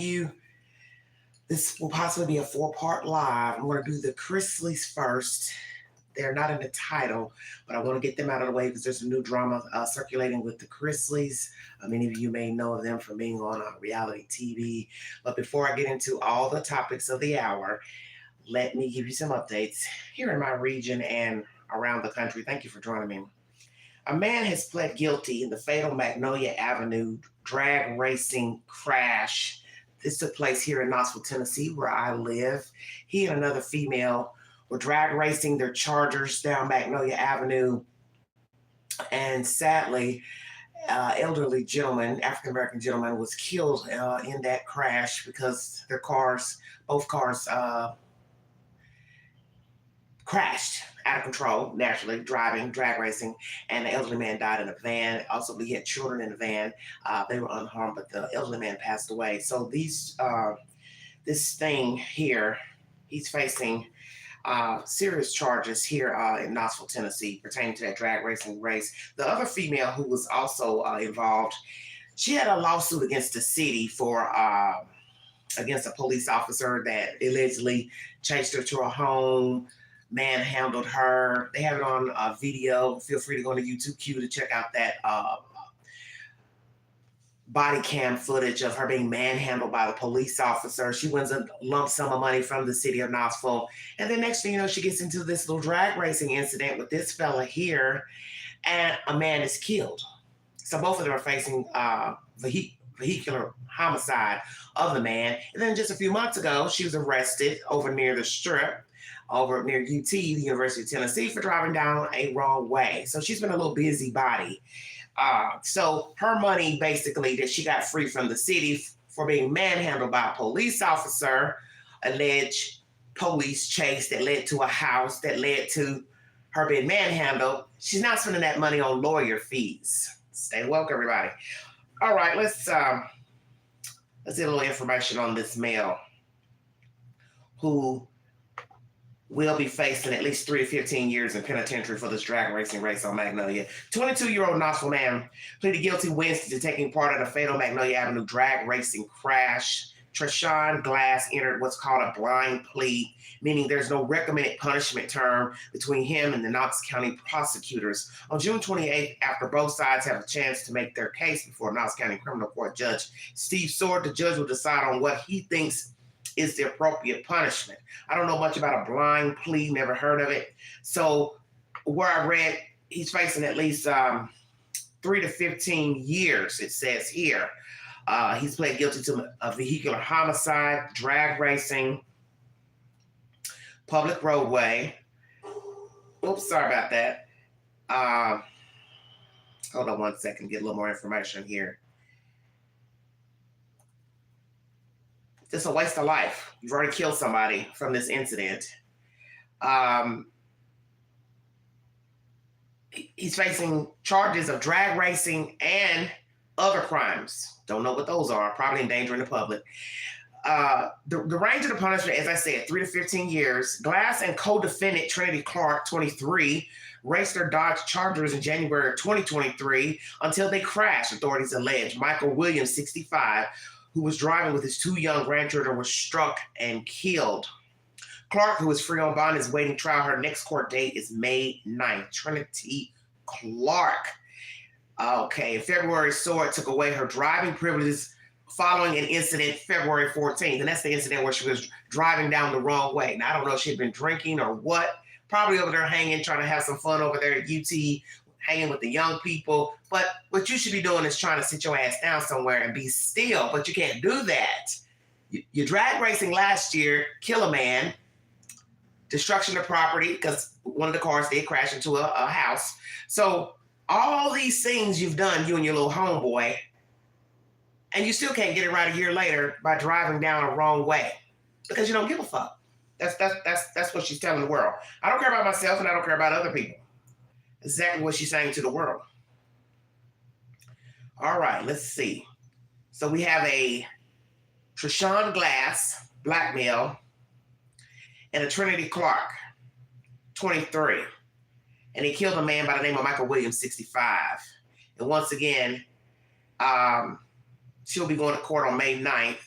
you. This will possibly be a four-part live. I'm going to do the Chrisleys first. They're not in the title, but I want to get them out of the way because there's some new drama circulating with the Chrisleys. Many of you may know of them from being on reality TV. But before I get into all the topics of the hour, let me give you some updates here in my region and around the country. Thank you for joining me. A man has pled guilty in the fatal Magnolia Avenue drag racing crash. This took place here in Knoxville, Tennessee, where I live. He and another female were drag racing their Chargers down Magnolia Avenue. And sadly, elderly gentleman, African-American gentleman, was killed in that crash because their cars, both cars, crashed out of control, naturally, driving, drag racing, and the elderly man died in a van. Also, we had children in the van. They were unharmed, but the elderly man passed away. So this thing here, he's facing serious charges here in Knoxville, Tennessee, pertaining to that drag racing race. The other female who was also involved, she had a lawsuit against the city for against a police officer that allegedly chased her to her home, manhandled her. They have it on video. Feel free to go to YouTube Q to check out that body cam footage of her being manhandled by the police officer. She wins a lump sum of money from the city of Knoxville. And then next thing you know, she gets into this little drag racing incident with this fella here, and a man is killed. So both of them are facing vehicular homicide of the man. And then just a few months ago, she was arrested over near the Strip, over near UT, the University of Tennessee, for driving down a wrong way. So she's been a little busybody. So her money, basically, that she got free from the city for being manhandled by a police officer, alleged police chase that led to a house that led to her being manhandled. She's not spending that money on lawyer fees. Stay woke, everybody. All right, let's get a little information on this male who will be facing at least 3 to 15 years in penitentiary for this drag racing race on Magnolia. 22-year-old Knoxville man pleaded guilty Wednesday to taking part in a fatal Magnolia Avenue drag racing crash. Treshawn Glass entered what's called a blind plea, meaning there's no recommended punishment term between him and the Knox County prosecutors. On June 28th, after both sides have a chance to make their case before Knox County Criminal Court Judge Steve Sword, the judge will decide on what he thinks is the appropriate punishment. I don't know much about a blind plea, never heard of it. So where I read, he's facing at least 3 to 15 years, it says here. He's pled guilty to a vehicular homicide, drag racing, public roadway. Oops, sorry about that. Hold on one second, get a little more information here. Just a waste of life. You've already killed somebody from this incident. He's facing charges of drag racing and other crimes. Don't know what those are. Probably endangering the public. The range of the punishment, as I said, 3 to 15 years. Glass and co-defendant Trinity Clark, 23, raced their Dodge Chargers in January of 2023 until they crashed, authorities allege. Michael Williams, 65, who was driving with his 2 young grandchildren, was struck and killed. Clark, who is free on bond, is waiting trial. Her next court date is May 9th. Trinity Clark. Okay, in February, Sword took away her driving privileges following an incident February 14th. And that's the incident where she was driving down the wrong way. Now, I don't know if she'd been drinking or what. Probably over there hanging, trying to have some fun over there at UT, hanging with the young people. But what you should be doing is trying to sit your ass down somewhere and be still. But you can't do that. You drag racing last year, kill a man, destruction of property, because one of the cars did crash into a house. So all these things you've done, you and your little homeboy, and you still can't get it right a year later by driving down a wrong way because you don't give a fuck. That's what she's telling the world. I don't care about myself and I don't care about other people. Exactly what she's saying to the world. All right, let's see. So we have a Treshawn Glass, black male, and a Trinity Clark, 23. And he killed a man by the name of Michael Williams, 65. And once again, she'll be going to court on May 9th.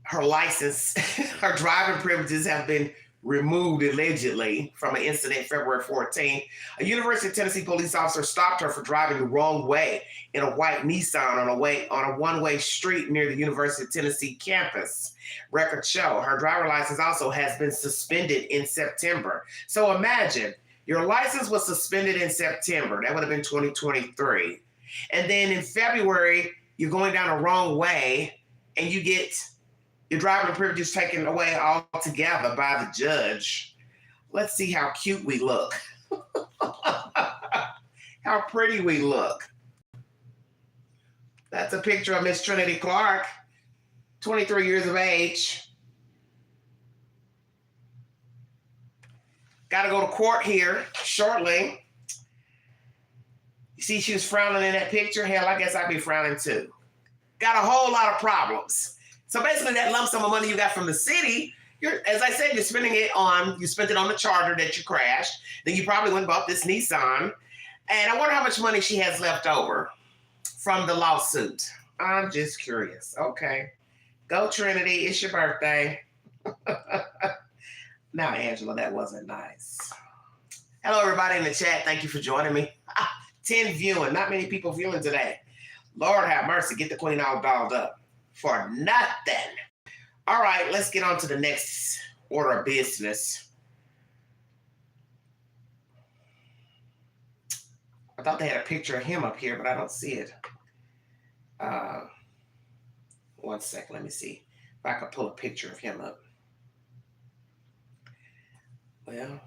her license, her driving privileges have been removed allegedly from an incident February 14th. A University of Tennessee police officer stopped her for driving the wrong way in a white Nissan on a one-way street near the University of Tennessee campus. Records show her driver license also has been suspended in September. So imagine your license was suspended in September. That would have been 2023. And then in February, you're going down the wrong way and you get your driving privileges taken away altogether by the judge. Let's see how cute we look. How pretty we look. That's a picture of Miss Trinity Clark, 23 years of age. Got to go to court here shortly. You see she was frowning in that picture? Hell, I guess I'd be frowning too. Got a whole lot of problems. So basically that lump sum of money you got from the city, as I said, you spent it on the Charger that you crashed. Then you probably went and bought this Nissan. And I wonder how much money she has left over from the lawsuit. I'm just curious. Okay. Go Trinity, it's your birthday. Now, Angela, that wasn't nice. Hello, everybody in the chat. Thank you for joining me. 10 viewing, not many people viewing today. Lord have mercy, get the queen all dolled up. For nothing. All right, let's get on to the next order of business. I thought they had a picture of him up here, but I don't see it. 1 second, let me see if I can pull a picture of him up. Well,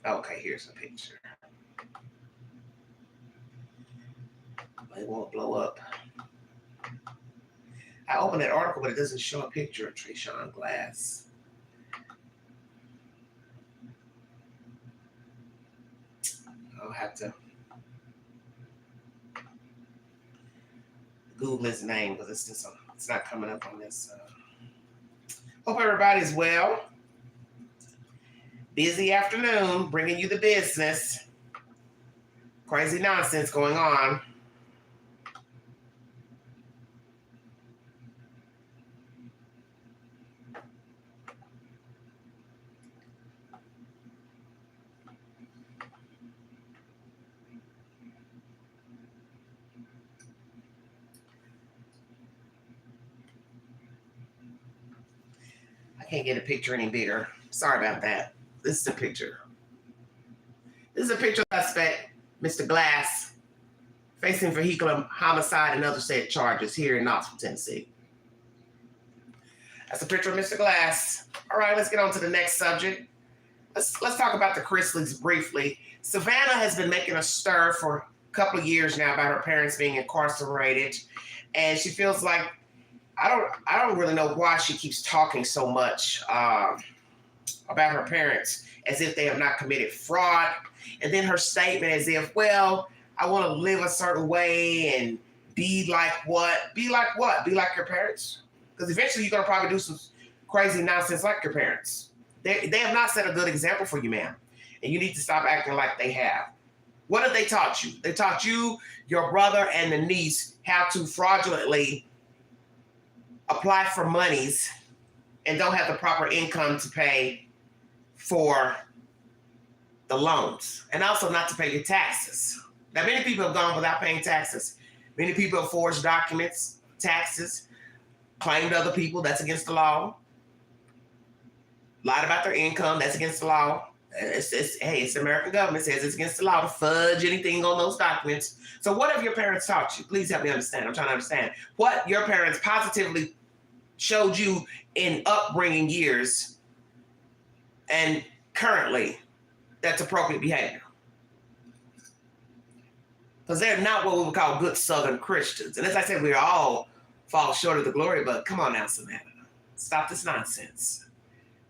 okay, here's a picture. It won't blow up. I opened that article, but it doesn't show a picture of Trayshawn Glass. I'll have to Google his name because it's not coming up on this. Hope everybody's well. Busy afternoon, bringing you the business. Crazy nonsense going on. Can't get a picture any bigger. Sorry about that. This is a picture. This is a picture of suspect, Mr. Glass, facing vehicular homicide and other said charges here in Knoxville, Tennessee. That's a picture of Mr. Glass. All right, let's get on to the next subject. Let's talk about the Chrisleys briefly. Savannah has been making a stir for a couple of years now about her parents being incarcerated, and she feels like I don't really know why she keeps talking so much about her parents as if they have not committed fraud. And then her statement as if, well, I want to live a certain way and be like what? Be like what? Be like your parents? Because eventually you're going to probably do some crazy nonsense like your parents. They have not set a good example for you, ma'am. And you need to stop acting like they have. What have they taught you? They taught you, your brother, and the niece how to fraudulently apply for monies and don't have the proper income to pay for the loans, and also not to pay your taxes. Now, many people have gone without paying taxes. Many people have forged documents, taxes, claimed other people, that's against the law. Lied about their income, that's against the law. It's the American government says it's against the law to fudge anything on those documents. So what have your parents taught you? Please help me understand. I'm trying to understand what your parents positively showed you in upbringing years and currently that's appropriate behavior. Because they're not what we would call good Southern Christians. And as I said, we all fall short of the glory, but come on now, Savannah. Stop this nonsense.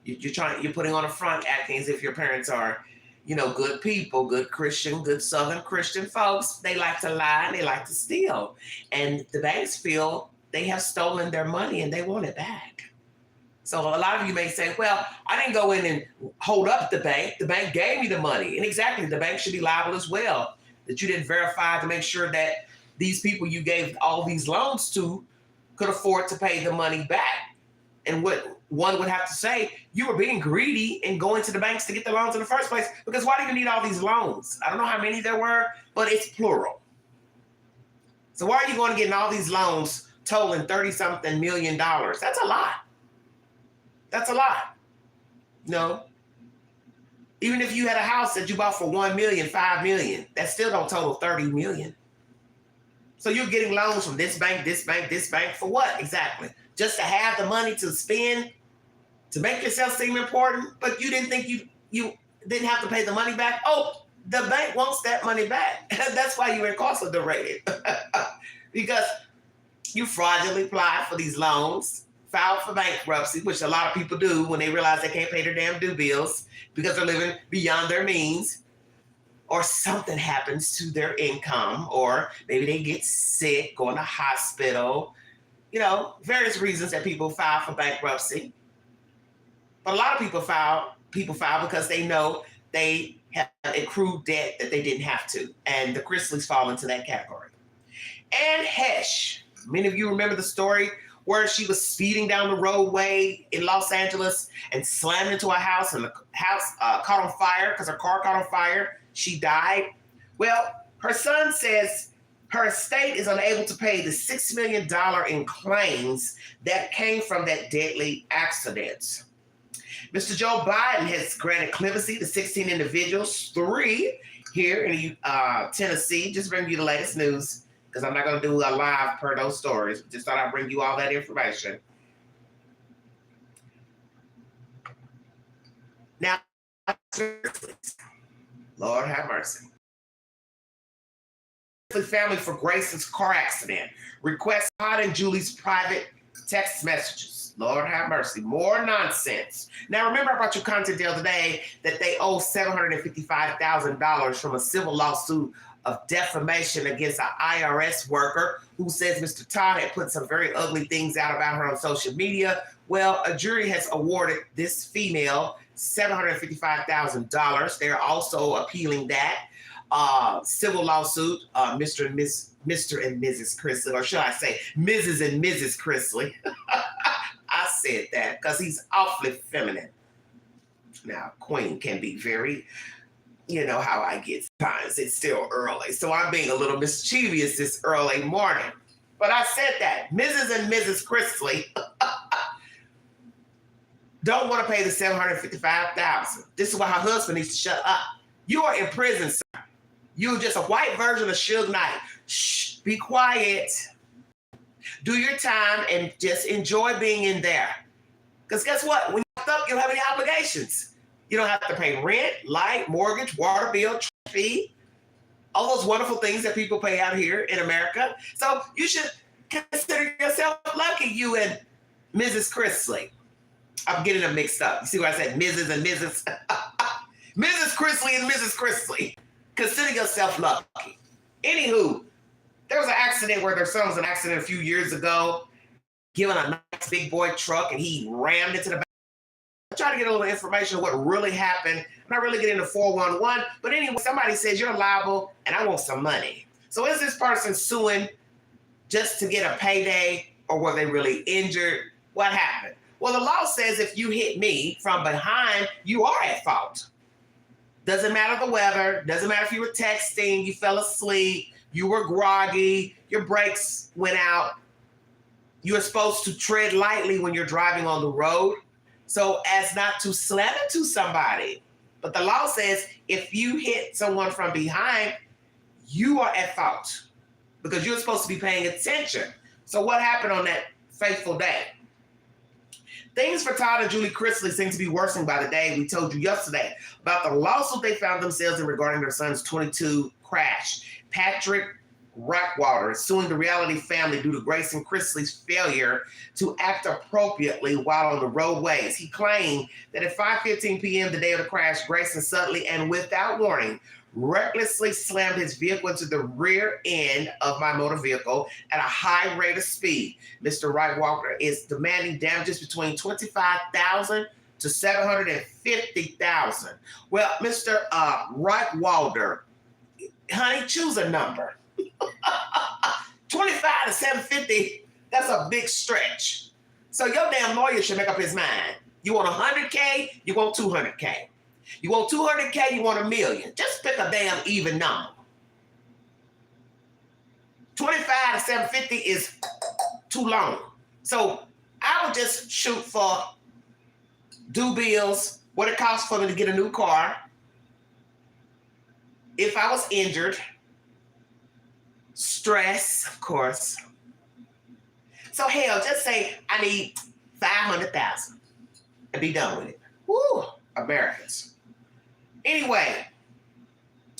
You're putting on a front acting as if your parents are, good people, good Christian, good Southern Christian folks. They like to lie and they like to steal. And the banks feel they have stolen their money and they want it back. So a lot of you may say, well, I didn't go in and hold up the bank. The bank gave me the money. And exactly, the bank should be liable as well, that you didn't verify to make sure that these people you gave all these loans to could afford to pay the money back. And what one would have to say, you were being greedy and going to the banks to get the loans in the first place, because why do you need all these loans? I don't know how many there were, but it's plural. So why are you going to get all these loans totaling $30-something million? That's a lot. That's a lot. No. Even if you had a house that you bought for $1 million, $5 million, that still don't total $30 million. So you're getting loans from this bank, this bank, this bank for what exactly? Just to have the money to spend, to make yourself seem important, but you didn't think you didn't have to pay the money back? Oh, the bank wants that money back. That's why you're incarcerated. Because you fraudulently applied for these loans, filed for bankruptcy, which a lot of people do when they realize they can't pay their damn due bills because they're living beyond their means, or something happens to their income, or maybe they get sick, go in the hospital, various reasons that people file for bankruptcy. But a lot of people file because they know they have accrued debt that they didn't have to. And the Chrisleys fall into that category. And Hesh, many of you remember the story where she was speeding down the roadway in Los Angeles and slammed into a house, and the house caught on fire because her car caught on fire. She died. Well, her son says her estate is unable to pay the $6 million in claims that came from that deadly accident. Mr. Joe Biden has granted clemency to 16 individuals, 3 here in Tennessee. Just bring you the latest news, because I'm not going to do a live per those stories. Just thought I'd bring you all that information. Now, Lord have mercy. Family for Grayson's car accident requests Todd and Julie's private text messages. Lord have mercy. More nonsense. Now, remember I brought you content the other day that they owe $755,000 from a civil lawsuit of defamation against an IRS worker who says Mr. Todd had put some very ugly things out about her on social media. Well, a jury has awarded this female $755,000. They're also appealing that civil lawsuit, Mr. and Mrs. Chrisley, or should I say Mrs. and Mrs. Chrisley. I said that because he's awfully feminine. Now, Queen can be very, you know how I get sometimes. It's still early, so I'm being a little mischievous this early morning. But I said that Mrs. and Mrs. Chrisley don't want to pay the $755,000. This is why her husband needs to shut up. You are in prison, sir. You're just a white version of Suge Knight. Shh, be quiet. Do your time and just enjoy being in there. Because guess what? When you're up, you don't have any obligations. You don't have to pay rent, light, mortgage, water bill, fee, all those wonderful things that people pay out here in America. So you should consider yourself lucky, you and Mrs. Chrisley. I'm getting them mixed up. You see what I said? Mrs. and Mrs. Mrs. Chrisley and Mrs. Chrisley. Consider yourself lucky. Anywho, there was an accident where their son was in an accident a few years ago, given a nice big boy truck, and he rammed into the back. I try to get a little information on what really happened. I'm not really getting into 411, but anyway, somebody says you're liable and I want some money. So is this person suing just to get a payday, or were they really injured? What happened? Well, the law says if you hit me from behind, you are at fault. Doesn't matter the weather. Doesn't matter if you were texting, you fell asleep, you were groggy, your brakes went out. You are supposed to tread lightly when you're driving on the road so as not to slam into somebody. But the law says if you hit someone from behind, you are at fault because you're supposed to be paying attention. So what happened on that fateful day? Things for Todd and Julie Chrisley seem to be worsening by the day. We told you yesterday about the lawsuit they found themselves in regarding their son's 22 crash. Patrick Rockwater is suing the Reality family due to Grayson Chrisley's failure to act appropriately while on the roadways. He claimed that at 5:15 p.m. the day of the crash, Grayson suddenly and without warning recklessly slammed his vehicle into the rear end of my motor vehicle at a high rate of speed. Mr. Rockwater is demanding damages between $25,000 to $750,000. Well, Mr. Rockwater, honey, choose a number. $25 to $750, that's a big stretch. So your damn lawyer should make up his mind. You want $100K, you want $200K. You want $200K, you want $1 million. Just pick a damn even number. $25 to $750 is too long. So I would just shoot for due bills, what it costs for me to get a new car. If I was injured, stress, of course. So hell, just say I need $500,000 and be done with it. Woo, Americans. Anyway,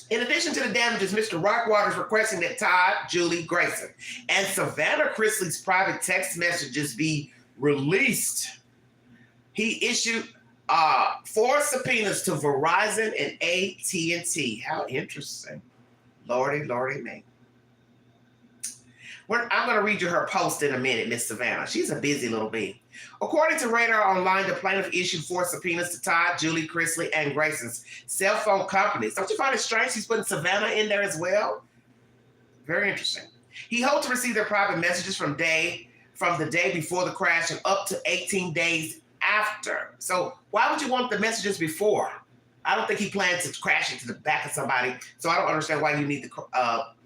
in addition to the damages, Mr. Rockwater is requesting that Todd, Julie, Grayson, and Savannah Chrisley's private text messages be released. He issued 4 subpoenas to Verizon and AT&T. How interesting. Lordy, lordy me. I'm going to read you her post in a minute, Miss Savannah. She's a busy little bee. According to Radar Online, the plaintiff issued 4 subpoenas to Todd, Julie, Chrisley, and Grayson's cell phone companies. Don't you find it strange he's putting Savannah in there as well? Very interesting. He hoped to receive their private messages from the day before the crash and up to 18 days after. So why would you want the messages before? I don't think he planned to crash into the back of somebody, so I don't understand why you need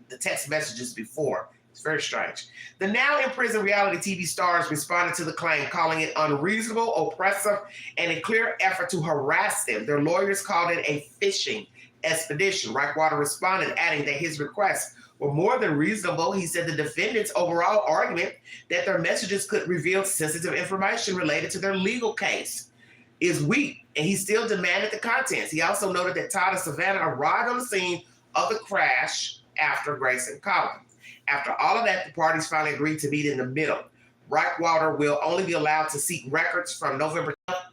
the text messages before. It's very strange. The now in prison reality TV stars responded to the claim, calling it unreasonable, oppressive, and a clear effort to harass them. Their lawyers called it a fishing expedition. Rockwater responded, adding that his requests were more than reasonable. He said the defendants' overall argument that their messages could reveal sensitive information related to their legal case is weak, and he still demanded the contents. He also noted that Todd and Savannah arrived on the scene of the crash after Grayson called him. After all of that, the parties finally agreed to meet in the middle. Rockwater will only be allowed to seek records from November 12th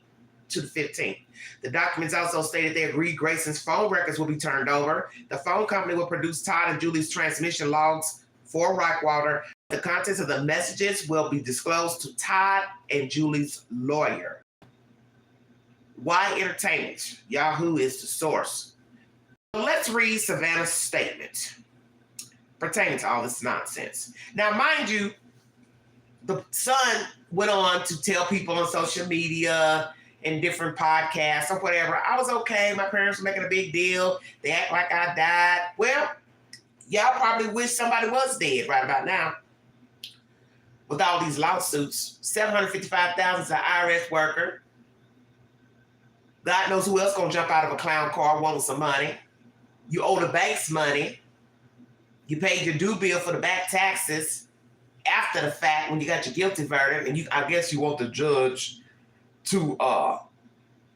to the 15th. The documents also stated they agreed Grayson's phone records will be turned over. The phone company will produce Todd and Julie's transmission logs for Rockwater. The contents of the messages will be disclosed to Todd and Julie's lawyer. Why Entertainment? Yahoo is the source. Let's read Savannah's statement pertaining to all this nonsense. Now, mind you, the Sun went on to tell people on social media and different podcasts or whatever, I was okay. My parents were making a big deal. They act like I died. Well, y'all probably wish somebody was dead right about now. With all these lawsuits, $755,000 is an IRS worker. God knows who else gonna jump out of a clown car wanting some money. You owe the banks money. You paid your due bill for the back taxes after the fact when you got your guilty verdict, and I guess you want the judge to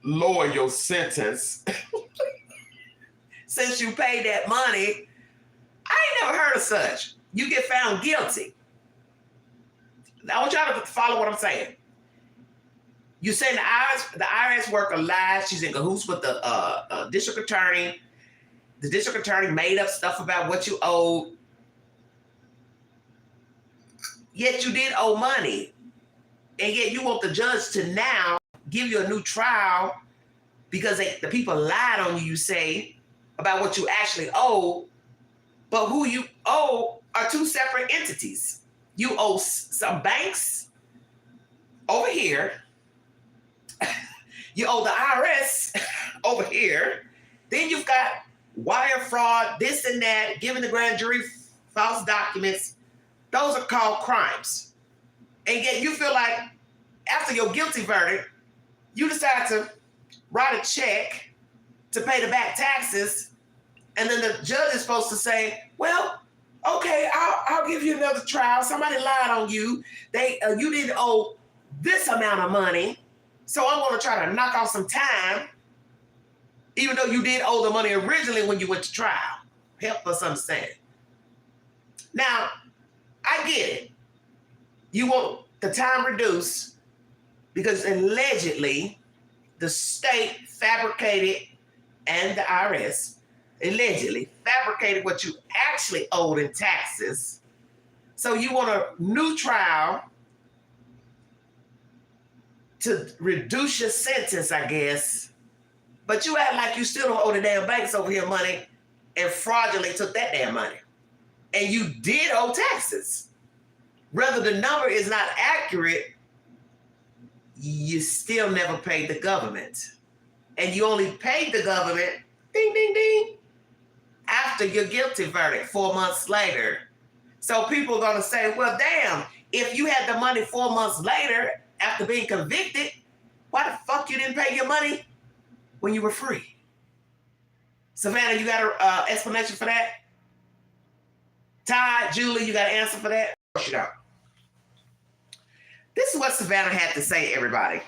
lower your sentence. Since you paid that money, I ain't never heard of such. You get found guilty. I want y'all to follow what I'm saying. You say the IRS worker lied. She's in cahoots with the district attorney. The district attorney made up stuff about what you owed. Yet you did owe money. And yet you want the judge to now give you a new trial because the people lied on you, you say, about what you actually owe. But who you owe are 2 separate entities. You owe some banks over here. You owe the IRS over here. Then you've got wire fraud, this and that, giving the grand jury false documents. Those are called crimes. And yet you feel like after your guilty verdict, you decide to write a check to pay the back taxes. And then the judge is supposed to say, well, okay, I'll give you another trial. Somebody lied on you. You didn't owe this amount of money. So I'm going to try to knock off some time, even though you did owe the money originally when you went to trial. Help us understand. Now, I get it. You want the time reduced because allegedly the state fabricated, and the IRS allegedly fabricated what you actually owed in taxes. So you want a new trial to reduce your sentence, I guess. But you act like you still don't owe the damn banks over here money and fraudulently took that damn money. and you did owe taxes. Whether the number is not accurate, you still never paid the government. And you only paid the government, ding, ding, ding, after your guilty verdict 4 months later. So people are going to say, well, damn, if you had the money 4 months later after being convicted, why the fuck you didn't pay your money when you were free? Savannah, you got an explanation for that? Ty, Julie, you got an answer for that? Of course you don't. This is what Savannah had to say, everybody.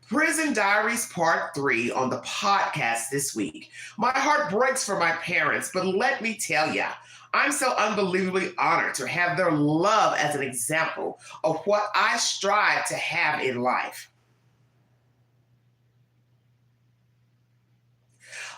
Prison Diaries Part 3 on the podcast this week. My heart breaks for my parents, but let me tell ya, I'm so unbelievably honored to have their love as an example of what I strive to have in life.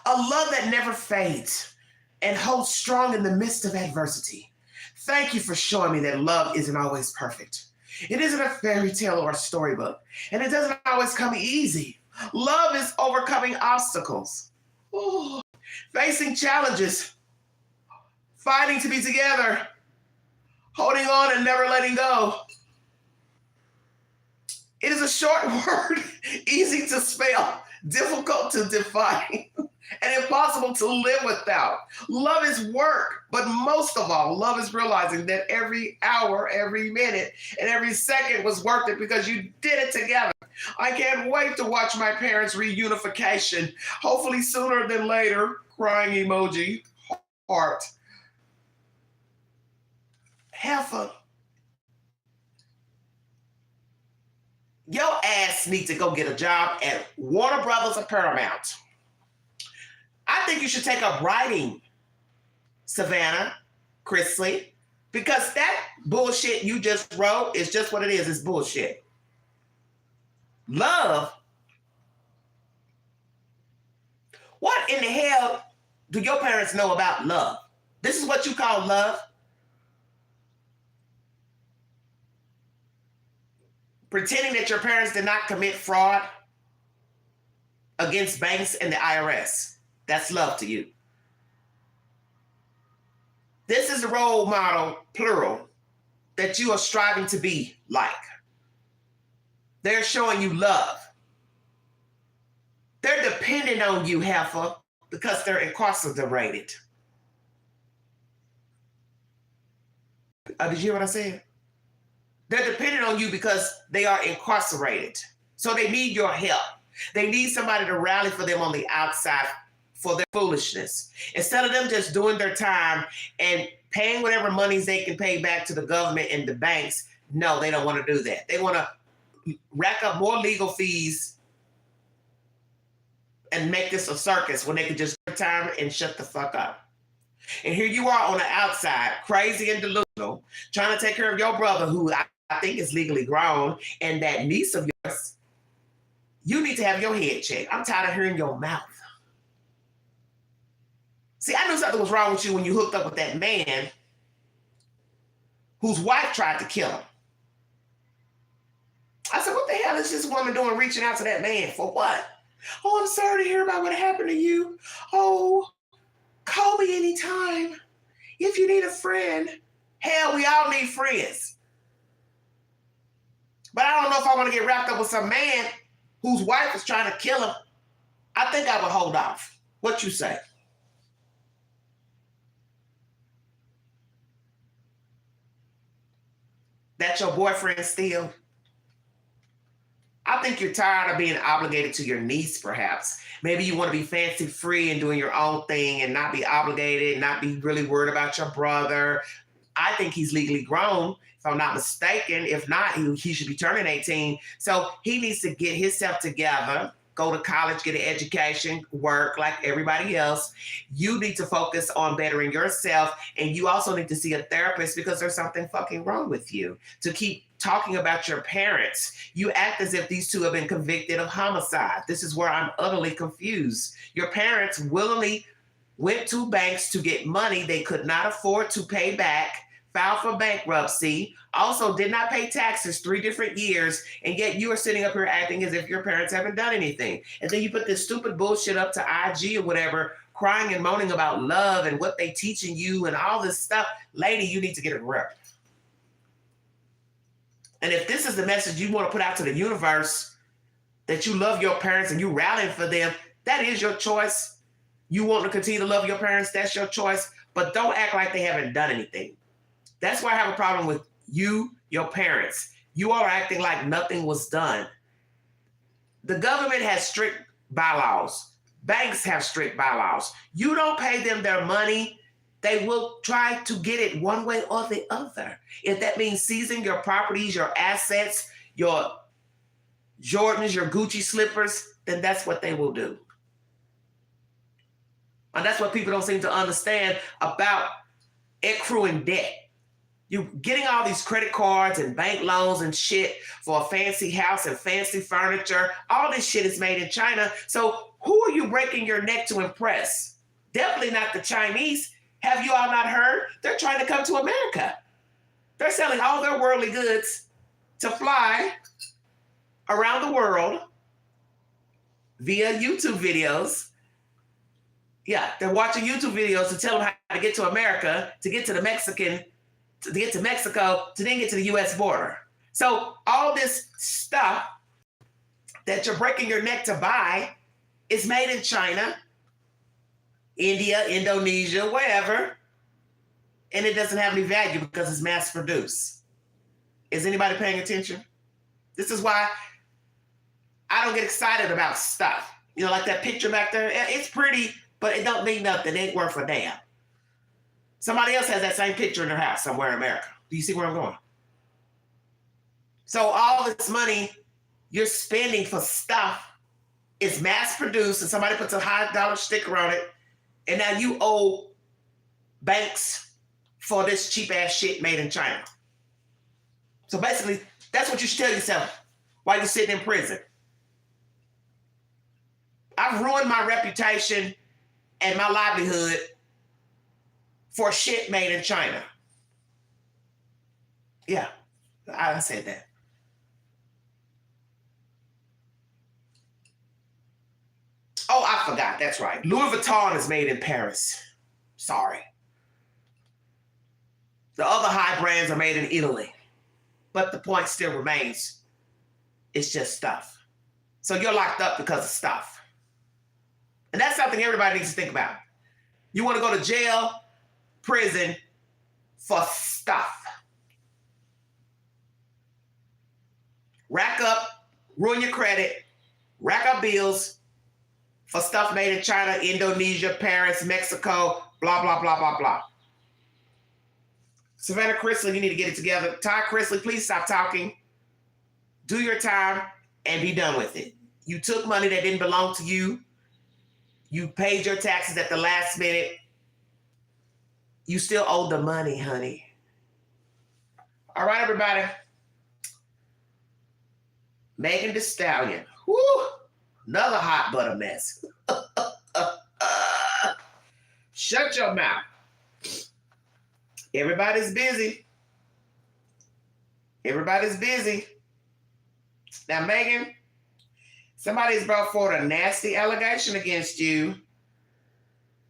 A love that never fades and holds strong in the midst of adversity. Thank you for showing me that love isn't always perfect. It isn't a fairy tale or a storybook, and it doesn't always come easy. Love is overcoming obstacles, facing challenges, fighting to be together, holding on and never letting go. It is a short word, easy to spell, difficult to define, and impossible to live without. Love is work, but most of all, love is realizing that every hour, every minute, and every second was worth it because you did it together. I can't wait to watch my parents' reunification, hopefully sooner than later. Crying emoji, heart. Heifer, your ass needs to go get a job at Warner Brothers or Paramount. I think you should take up writing, Savannah, Chrisley, because that bullshit you just wrote is just what it is. It's bullshit. Love? What in the hell do your parents know about love? This is what you call love? Pretending that your parents did not commit fraud against banks and the IRS. That's love to you. This is the role model, plural, that you are striving to be like. They're showing you love. They're dependent on you, heifer, because they're incarcerated. Did you hear what I said? They're dependent on you because they are incarcerated. So they need your help. They need somebody to rally for them on the outside for their foolishness. Instead of them just doing their time and paying whatever monies they can pay back to the government and the banks, no, they don't want to do that. They want to rack up more legal fees and make this a circus when they could just do their time and shut the fuck up. And here you are on the outside, crazy and delusional, trying to take care of your brother who I think is legally grown, and that niece of yours. You need to have your head checked. I'm tired of hearing your mouth. See, I knew something was wrong with you when you hooked up with that man whose wife tried to kill him. I said, what the hell is this woman doing reaching out to that man? For what? Oh, I'm sorry to hear about what happened to you. Oh, call me anytime if you need a friend. Hell, we all need friends. But I don't know if I want to get wrapped up with some man whose wife is trying to kill him. I think I would hold off. What you say? That's your boyfriend still? I think you're tired of being obligated to your niece, perhaps. Maybe you want to be fancy free and doing your own thing and not be obligated, not be really worried about your brother. I think he's legally grown, if I'm not mistaken. If not, he should be turning 18. So he needs to get himself together, go to college, get an education, work like everybody else. You need to focus on bettering yourself, and you also need to see a therapist because there's something fucking wrong with you. To keep talking about your parents, you act as if these two have been convicted of homicide. This is where I'm utterly confused. Your parents willingly went to banks to get money they could not afford to pay back, filed for bankruptcy, also did not pay taxes 3 different years, and yet you are sitting up here acting as if your parents haven't done anything. And then you put this stupid bullshit up to IG or whatever, crying and moaning about love and what they teaching you and all this stuff, lady, you need to get a grip. And if this is the message you want to put out to the universe, that you love your parents and you rallying for them, that is your choice. You want to continue to love your parents, that's your choice. But don't act like they haven't done anything. That's why I have a problem with you, your parents. You are acting like nothing was done. The government has strict bylaws. Banks have strict bylaws. You don't pay them their money, they will try to get it one way or the other. If that means seizing your properties, your assets, your Jordans, your Gucci slippers, then that's what they will do. And that's what people don't seem to understand about accruing debt. You getting all these credit cards and bank loans and shit for a fancy house and fancy furniture. All this shit is made in China. So who are you breaking your neck to impress? Definitely not the Chinese. Have you all not heard? They're trying to come to America. They're selling all their worldly goods to fly around the world via YouTube videos. Yeah, they're watching YouTube videos to tell them how to get to America, to get to the Mexican, to get to Mexico, to then get to the US border. So all this stuff that you're breaking your neck to buy is made in China, India, Indonesia, wherever, and it doesn't have any value because it's mass produced. Is anybody paying attention? This is why I don't get excited about stuff. You know, like that picture back there, it's pretty, but it don't mean nothing. It ain't worth a damn. Somebody else has that same picture in their house somewhere in America. Do you see where I'm going? So all this money you're spending for stuff is mass produced and somebody puts a high dollar sticker on it, and now you owe banks for this cheap ass shit made in China. So basically, that's what you should tell yourself while you're sitting in prison. I've ruined my reputation and my livelihood for shit made in China. Yeah, I said that. Oh, I forgot. That's right. Louis Vuitton is made in Paris. Sorry. The other high brands are made in Italy. But the point still remains. It's just stuff. So you're locked up because of stuff. And that's something everybody needs to think about. You want to go to jail, prison for stuff. Rack up, ruin your credit, rack up bills for stuff made in China, Indonesia, Paris, Mexico, blah, blah, blah, blah, blah. Savannah, Chrisley, you need to get it together. Ty, Chrisley, please stop talking. Do your time and be done with it. You took money that didn't belong to you. You paid your taxes at the last minute. You still owe the money, honey. All right, everybody. Megan Thee Stallion. Woo! Another hot butter mess. Shut your mouth. Everybody's busy. Everybody's busy. Now, Megan, somebody's brought forward a nasty allegation against you.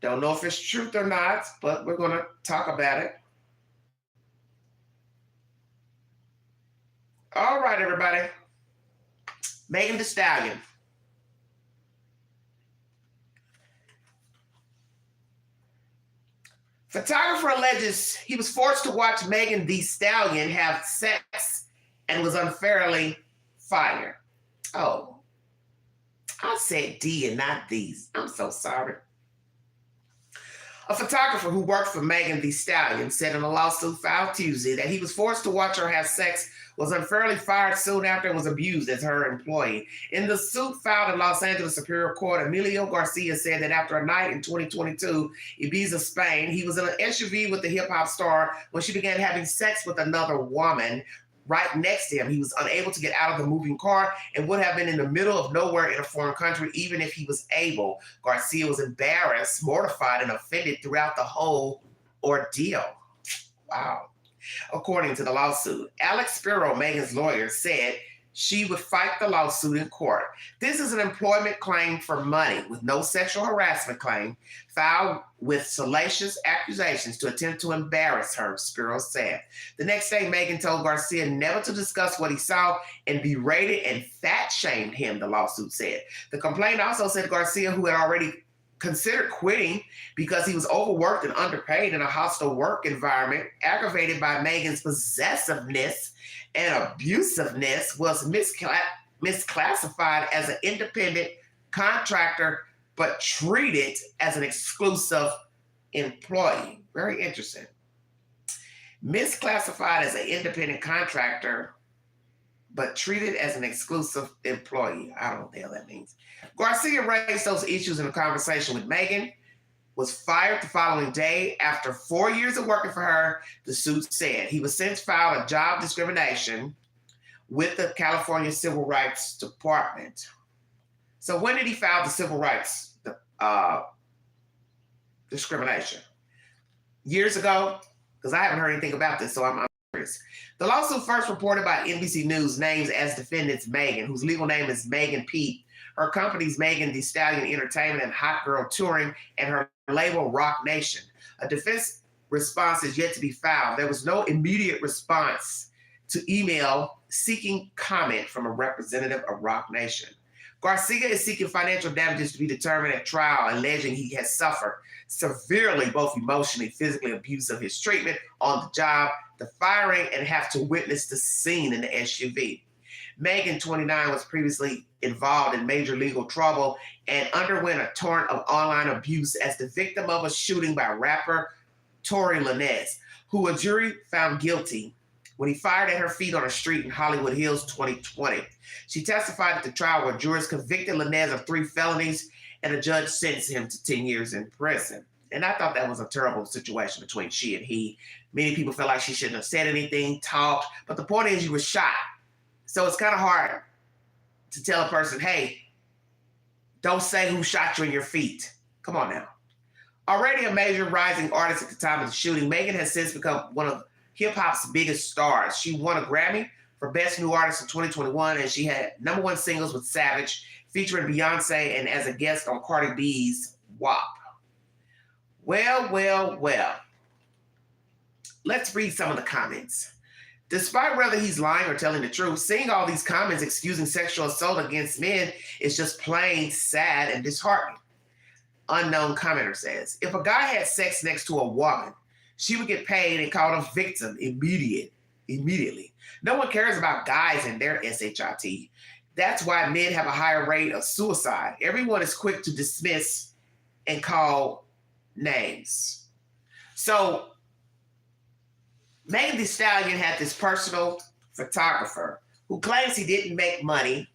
Don't know if it's truth or not, but we're going to talk about it. All right, everybody. Megan Thee Stallion. Photographer alleges he was forced to watch Megan Thee Stallion have sex and was unfairly fired. Oh, I said D and not these. I'm so sorry. A photographer who worked for Megan Thee Stallion said in a lawsuit filed Tuesday that he was forced to watch her have sex, was unfairly fired soon after, and was abused as her employee. In the suit filed in Los Angeles Superior Court, Emilio Garcia said that after a night in 2022, Ibiza, Spain, he was in an SUV with the hip-hop star when she began having sex with another woman right next to him. He was unable to get out of the moving car and would have been in the middle of nowhere in a foreign country, even if he was able. Garcia was embarrassed, mortified, and offended throughout the whole ordeal. Wow. According to the lawsuit, Alex Spiro, Megan's lawyer, said she would fight the lawsuit in court. This is an employment claim for money with no sexual harassment claim filed with salacious accusations to attempt to embarrass her, Spiro said. The next day, Megan told Garcia never to discuss what he saw and berated and fat-shamed him, the lawsuit said. The complaint also said Garcia, who had already considered quitting because he was overworked and underpaid in a hostile work environment, aggravated by Megan's possessiveness and abusiveness, was misclassified as an independent contractor, but treated as an exclusive employee. Very interesting. Misclassified as an independent contractor, but treated as an exclusive employee. I don't know what the hell that means. Garcia raised those issues in a conversation with Megan, was fired the following day after 4 years of working for her, the suit said. He was since filed a job discrimination with the California Civil Rights Department. So when did he file the civil rights discrimination? Years ago? Because I haven't heard anything about this, so I'm curious. The lawsuit, first reported by NBC News, names as defendants Megan, whose legal name is Megan Pete, her company's Megan Thee Stallion Entertainment and Hot Girl Touring, and her label Rock Nation. A defense response is yet to be filed. There was no immediate response to email seeking comment from a representative of Rock Nation. Garcia is seeking financial damages to be determined at trial, alleging he has suffered severely, both emotionally and physically, abuse of his treatment on the job, the firing, and have to witness the scene in the SUV. Megan, 29, was previously involved in major legal trouble and underwent a torrent of online abuse as the victim of a shooting by rapper Tory Lanez, who a jury found guilty when he fired at her feet on a street in Hollywood Hills 2020. She testified at the trial where jurors convicted Lanez of 3 felonies and a judge sentenced him to 10 years in prison. And I thought that was a terrible situation between she and he. Many people felt like she shouldn't have said anything, talked, but the point is you were shot. So it's kind of hard to tell a person, hey, don't say who shot you in your feet. Come on now. Already a major rising artist at the time of the shooting, Megan has since become one of hip-hop's biggest stars. She won a Grammy for Best New Artist in 2021, and she had #1 singles with Savage, featuring Beyonce and as a guest on Cardi B's WAP. Well. Let's read some of the comments. Despite whether he's lying or telling the truth, seeing all these comments excusing sexual assault against men is just plain sad and disheartening. Unknown commenter says, if a guy had sex next to a woman, she would get paid and called a victim immediately. No one cares about guys and their SHIT. That's why men have a higher rate of suicide. Everyone is quick to dismiss and call names. So Megan Thee Stallion had this personal photographer who claims he didn't make money,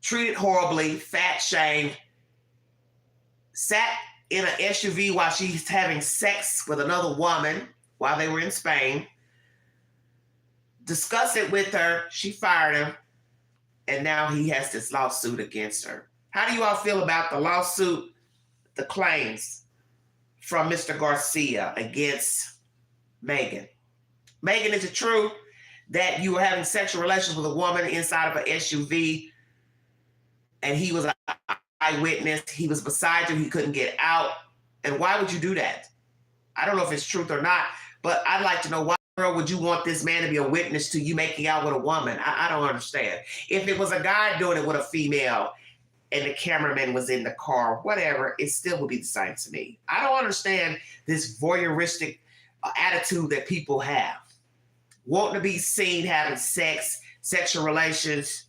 treated horribly, fat-shamed, sat in an SUV while she's having sex with another woman while they were in Spain, discussed it with her, she fired him, and now he has this lawsuit against her. How do you all feel about the lawsuit, the claims from Mr. Garcia against Megan? Megan, is it true that you were having sexual relations with a woman inside of an SUV and he was an eyewitness, he was beside you, he couldn't get out? And why would you do that? I don't know if it's truth or not, but I'd like to know why would you want this man to be a witness to you making out with a woman? I don't understand. If it was a guy doing it with a female and the cameraman was in the car, whatever, it still would be the same to me. I don't understand this voyeuristic attitude that people have. Wanting to be seen having sex, sexual relations.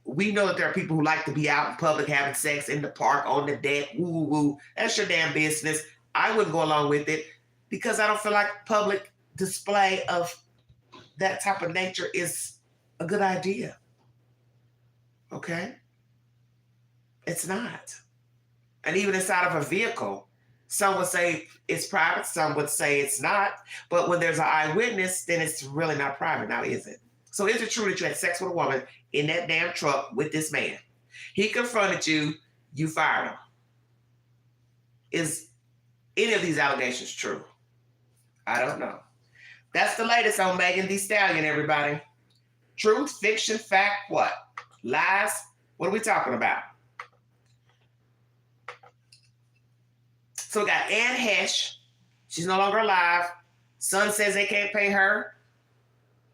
We know that there are people who like to be out in public having sex in the park, on the deck, woo. That's your damn business. I wouldn't go along with it because I don't feel like public display of that type of nature is a good idea. Okay? It's not. And even inside of a vehicle, some would say it's private, some would say it's not. But when there's an eyewitness, then it's really not private now, is it? So is it true that you had sex with a woman in that damn truck with this man? He confronted you, you fired him. Is any of these allegations true? I don't know. That's the latest on Megan Thee Stallion, everybody. Truth, fiction, fact, what? Lies? What are we talking about? So we got Ann Hesh. She's no longer alive. Son says they can't pay her.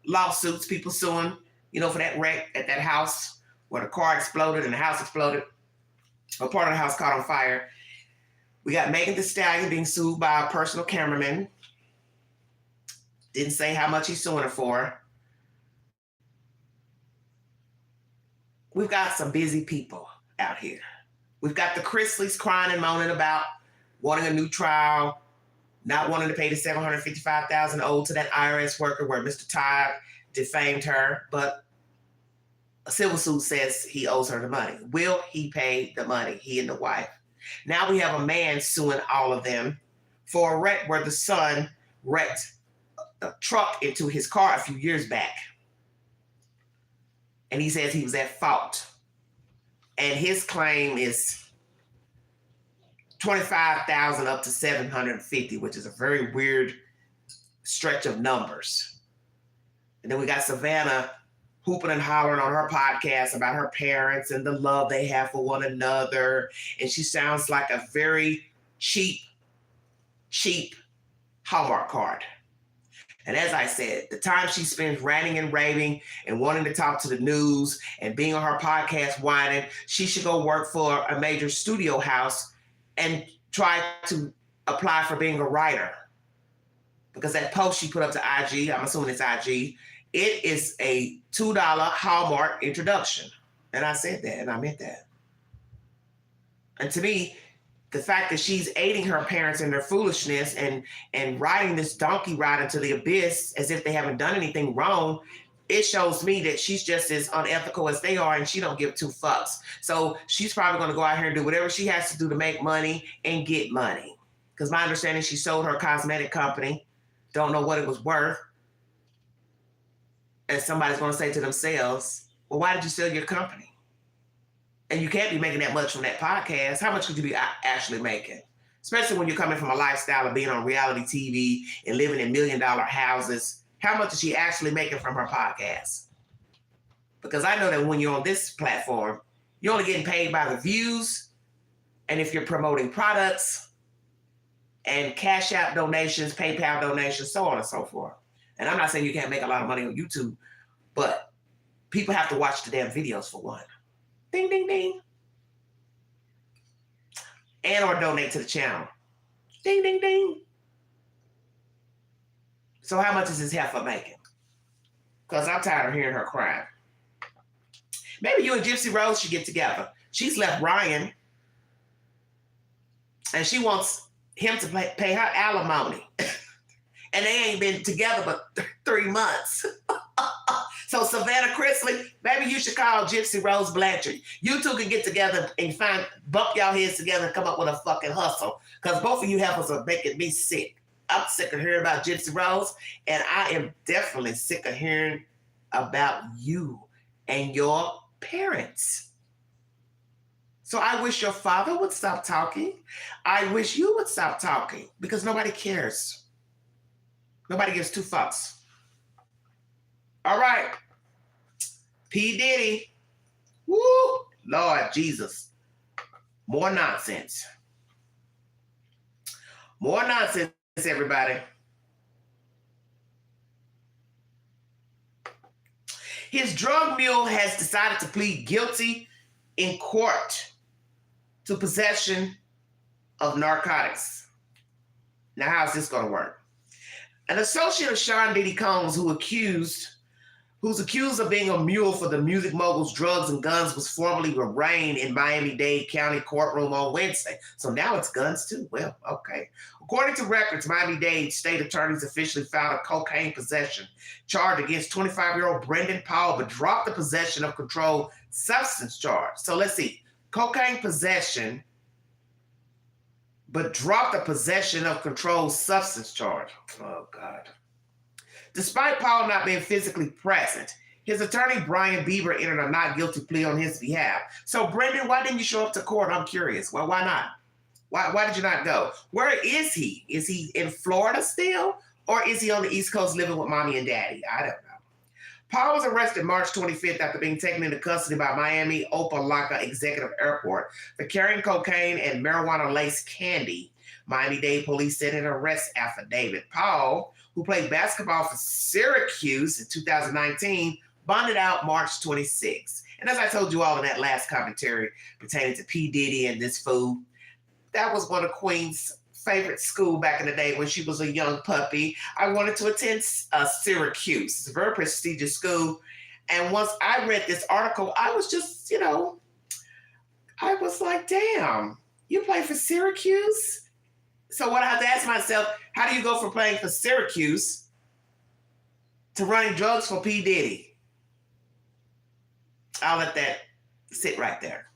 Lawsuits, people suing, for that wreck at that house where the car exploded and the house exploded. A part of the house caught on fire. We got Megan Thee Stallion being sued by a personal cameraman. Didn't say how much he's suing her for. We've got some busy people out here. We've got the Chrisleys crying and moaning about wanting a new trial, not wanting to pay the $755,000 owed to that IRS worker where Mr. Todd defamed her, but a civil suit says he owes her the money. Will he pay the money, he and the wife? Now we have a man suing all of them for a wreck where the son wrecked a truck into his car a few years back. And he says he was at fault. And his claim is $25,000 up to $750,000, which is a very weird stretch of numbers. And then we got Savannah hooping and hollering on her podcast about her parents and the love they have for one another. And she sounds like a very cheap Hallmark card. And as I said, the time she spends ranting and raving and wanting to talk to the news and being on her podcast whining, she should go work for a major studio house and try to apply for being a writer. Because that post she put up to IG, I'm assuming it's IG, it is a $2 Hallmark introduction. And I said that, and I meant that. And to me, the fact that she's aiding her parents in their foolishness and riding this donkey ride into the abyss as if they haven't done anything wrong, it shows me that she's just as unethical as they are and she don't give two fucks. So she's probably going to go out here and do whatever she has to do to make money and get money. Because my understanding, she sold her cosmetic company. Don't know what it was worth. And somebody's going to say to themselves, well, why did you sell your company? And you can't be making that much from that podcast. How much could you be actually making? Especially when you're coming from a lifestyle of being on reality TV and living in $1 million houses. How much is she actually making from her podcast? Because I know that when you're on this platform, you're only getting paid by the views. And if you're promoting products and Cash App donations, PayPal donations, so on and so forth. And I'm not saying you can't make a lot of money on YouTube, but people have to watch the damn videos for one. Ding, ding, ding. And or donate to the channel. Ding, ding, ding. So how much is this heifer making? Because I'm tired of hearing her crying. Maybe you and Gypsy Rose should get together. She's left Ryan. And she wants him to pay her alimony. And they ain't been together but 3 months. So Savannah, Chrisley, maybe you should call Gypsy Rose Blanchard. You two can get together and bump y'all heads together and come up with a fucking hustle. Because both of you heifers are making me sick. I'm sick of hearing about Gypsy Rose, and I am definitely sick of hearing about you and your parents. So I wish your father would stop talking. I wish you would stop talking because nobody cares. Nobody gives two fucks. All right. P. Diddy. Woo! Lord Jesus. More nonsense. More nonsense, everybody. His drug mule has decided to plead guilty in court to possession of narcotics. Now, how's this going to work? An associate of Sean Diddy Combs, who's accused of being a mule for the music mogul's drugs and guns, was formally arraigned in Miami-Dade County courtroom on Wednesday. So now it's guns too. Well, okay. According to records, Miami-Dade state attorneys officially filed a cocaine possession charge against 25-year-old Brendan Paul, but dropped the possession of controlled substance charge. So let's see. Cocaine possession, but dropped the possession of controlled substance charge. Oh, God. Despite Paul not being physically present, his attorney, Brian Bieber, entered a not guilty plea on his behalf. So, Brendan, why didn't you show up to court? I'm curious. Well, why not? Why did you not go? Where is he? Is he in Florida still? Or is he on the East Coast living with mommy and daddy? I don't know. Paul was arrested March 25th after being taken into custody by Miami Opa-locka Executive Airport for carrying cocaine and marijuana-laced candy. Miami-Dade police said in an arrest affidavit. Paul, who played basketball for Syracuse in 2019, bonded out March 26th. And as I told you all in that last commentary pertaining to P. Diddy and this fool, that was one of Queen's favorite school back in the day when she was a young puppy. I wanted to attend Syracuse. It's a very prestigious school. And once I read this article, I was just, I was like, damn, you play for Syracuse? So what I have to ask myself, how do you go from playing for Syracuse to running drugs for P. Diddy? I'll let that sit right there.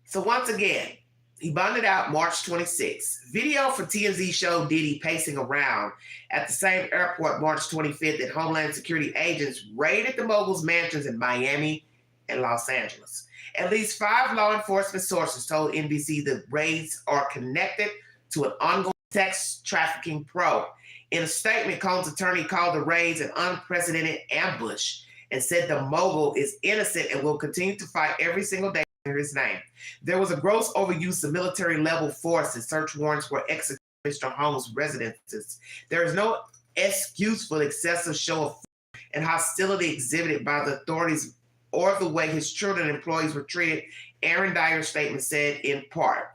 So once again, he bonded out March 26th. Video for TMZ showed Diddy pacing around at the same airport March 25th that Homeland Security agents raided the mogul's mansions in Miami and Los Angeles. At least 5 law enforcement sources told NBC the raids are connected to an ongoing sex trafficking probe. In a statement, Combs' attorney called the raids an unprecedented ambush and said the mogul is innocent and will continue to fight every single day under his name. There was a gross overuse of military-level force and search warrants were executed at Mr. Holmes' residences. There is no excuse for the excessive show of force and hostility exhibited by the authorities or the way his children and employees were treated, Aaron Dyer's statement said in part.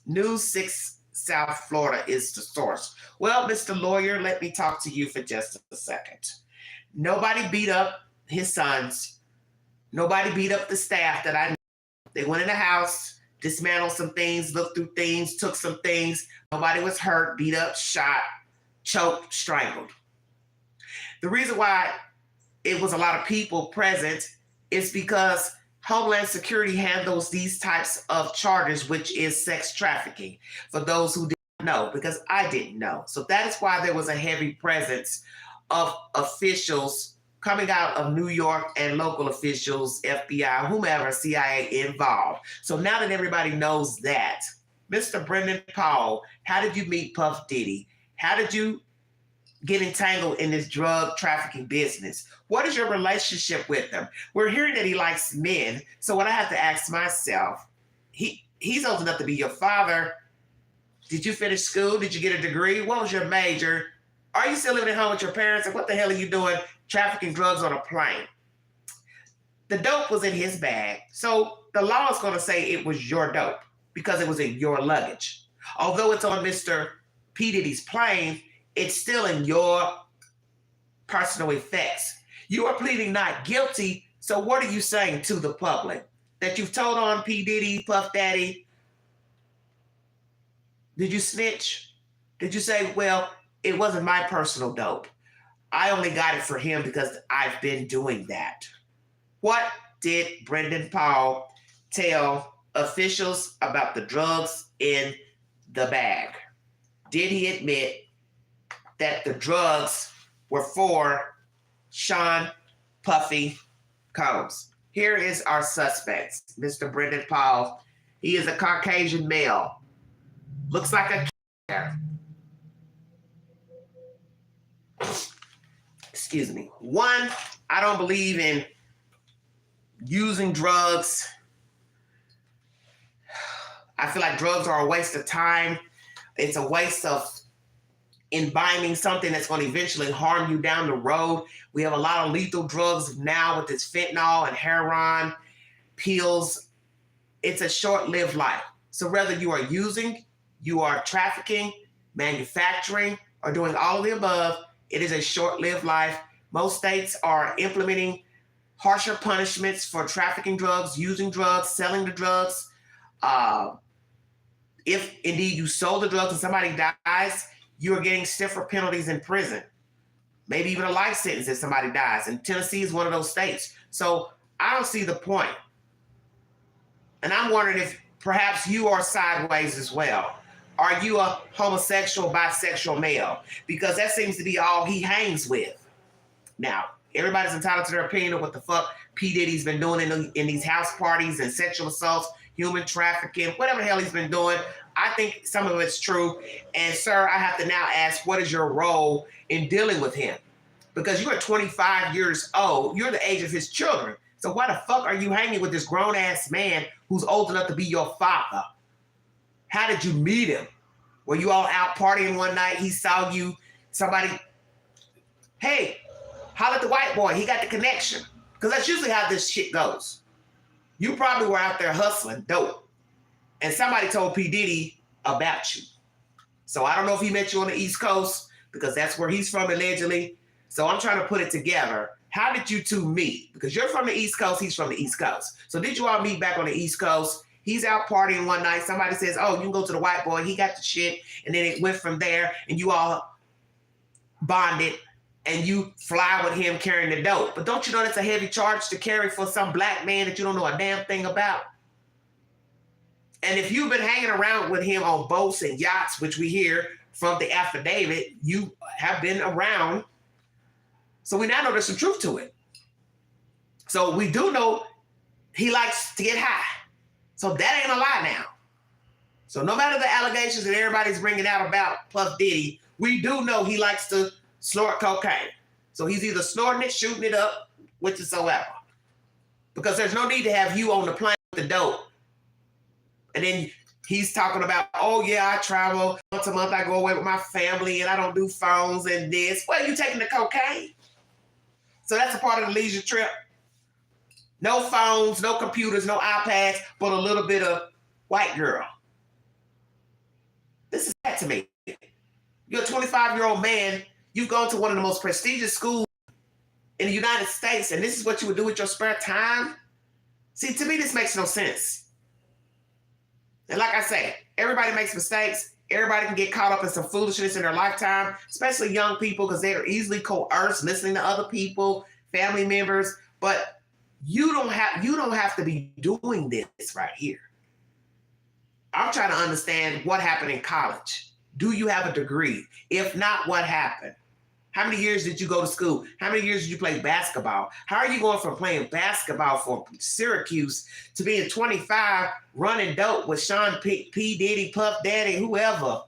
News 6 South Florida is the source. Well, Mr. Lawyer, let me talk to you for just a second. Nobody beat up his sons. Nobody beat up the staff that I know. They went in the house, dismantled some things, looked through things, took some things. Nobody was hurt, beat up, shot, choked, strangled. The reason why it was a lot of people present is because Homeland Security handles these types of charges, which is sex trafficking, for those who didn't know, because I didn't know. So that is why there was a heavy presence of officials coming out of New York and local officials, FBI, whomever, CIA involved. So now that everybody knows that, Mr. Brendan Paul, how did you meet Puff Diddy? How did you get entangled in this drug trafficking business? What is your relationship with him? We're hearing that he likes men. So what I have to ask myself, he's old enough to be your father. Did you finish school? Did you get a degree? What was your major? Are you still living at home with your parents? And what the hell are you doing trafficking drugs on a plane? The dope was in his bag. So the law is going to say it was your dope because it was in your luggage. Although it's on Mr. P. Diddy's plane, it's still in your personal effects. You are pleading not guilty. So what are you saying to the public? That you've told on P. Diddy, Puff Daddy? Did you snitch? Did you say, well, it wasn't my personal dope. I only got it for him because I've been doing that. What did Brendan Paul tell officials about the drugs in the bag? Did he admit that the drugs were for Sean Puffy Combs? Here is our suspects, Mr. Brendan Paul. He is a Caucasian male. Looks like a killer. Excuse me. One, I don't believe in using drugs. I feel like drugs are a waste of time. It's a waste of imbibing something that's going to eventually harm you down the road. We have a lot of lethal drugs now with this fentanyl and heroin, pills. It's a short-lived life. So whether you are using, you are trafficking, manufacturing, or doing all of the above, it is a short-lived life. Most states are implementing harsher punishments for trafficking drugs, using drugs, selling the drugs. If indeed you sold the drugs and somebody dies, you are getting stiffer penalties in prison. Maybe even a life sentence if somebody dies. And Tennessee is one of those states. So I don't see the point. And I'm wondering if perhaps you are sideways as well. Are you a homosexual, bisexual male? Because that seems to be all he hangs with. Now, everybody's entitled to their opinion of what the fuck P. Diddy's been doing in these house parties and sexual assaults. human trafficking, whatever the hell he's been doing. I think some of it's true. And sir, I have to now ask, what is your role in dealing with him? Because you are 25 years old. You're the age of his children. So why the fuck are you hanging with this grown-ass man who's old enough to be your father? How did you meet him? Were you all out partying one night? He saw you, somebody, hey, holler at the white boy. He got the connection. Because that's usually how this shit goes. You probably were out there hustling dope. And somebody told P. Diddy about you. So I don't know if he met you on the East Coast, because that's where he's from allegedly. So I'm trying to put it together. How did you two meet? Because you're from the East Coast, he's from the East Coast. So did you all meet back on the East Coast? He's out partying one night. Somebody says, oh, you can go to the white boy. He got the shit. And then it went from there and you all bonded and you fly with him carrying the dope. But don't you know that's a heavy charge to carry for some black man that you don't know a damn thing about? And if you've been hanging around with him on boats and yachts, which we hear from the affidavit, you have been around. So we now know there's some truth to it. So we do know he likes to get high. So that ain't a lie now. So no matter the allegations that everybody's bringing out about Puff Diddy, we do know he likes to snort cocaine. So he's either snorting it, shooting it up, whichsoever. Because there's no need to have you on the plane with the dope. And then he's talking about, oh yeah, I travel once a month. I go away with my family and I don't do phones and this. Well, you taking the cocaine? So that's a part of the leisure trip. No phones, no computers, no iPads, but a little bit of white girl. This is that to me. You're a 25-year-old man. You've gone to one of the most prestigious schools in the United States, and this is what you would do with your spare time? See, to me, this makes no sense. And like I say, everybody makes mistakes. Everybody can get caught up in some foolishness in their lifetime, especially young people, because they are easily coerced, listening to other people, family members. But you don't have to be doing this right here. I'm trying to understand what happened in college. Do you have a degree? If not, what happened? How many years did you go to school? How many years did you play basketball? How are you going from playing basketball for Syracuse to being 25, running dope with Sean P. Diddy, Puff Daddy, whoever?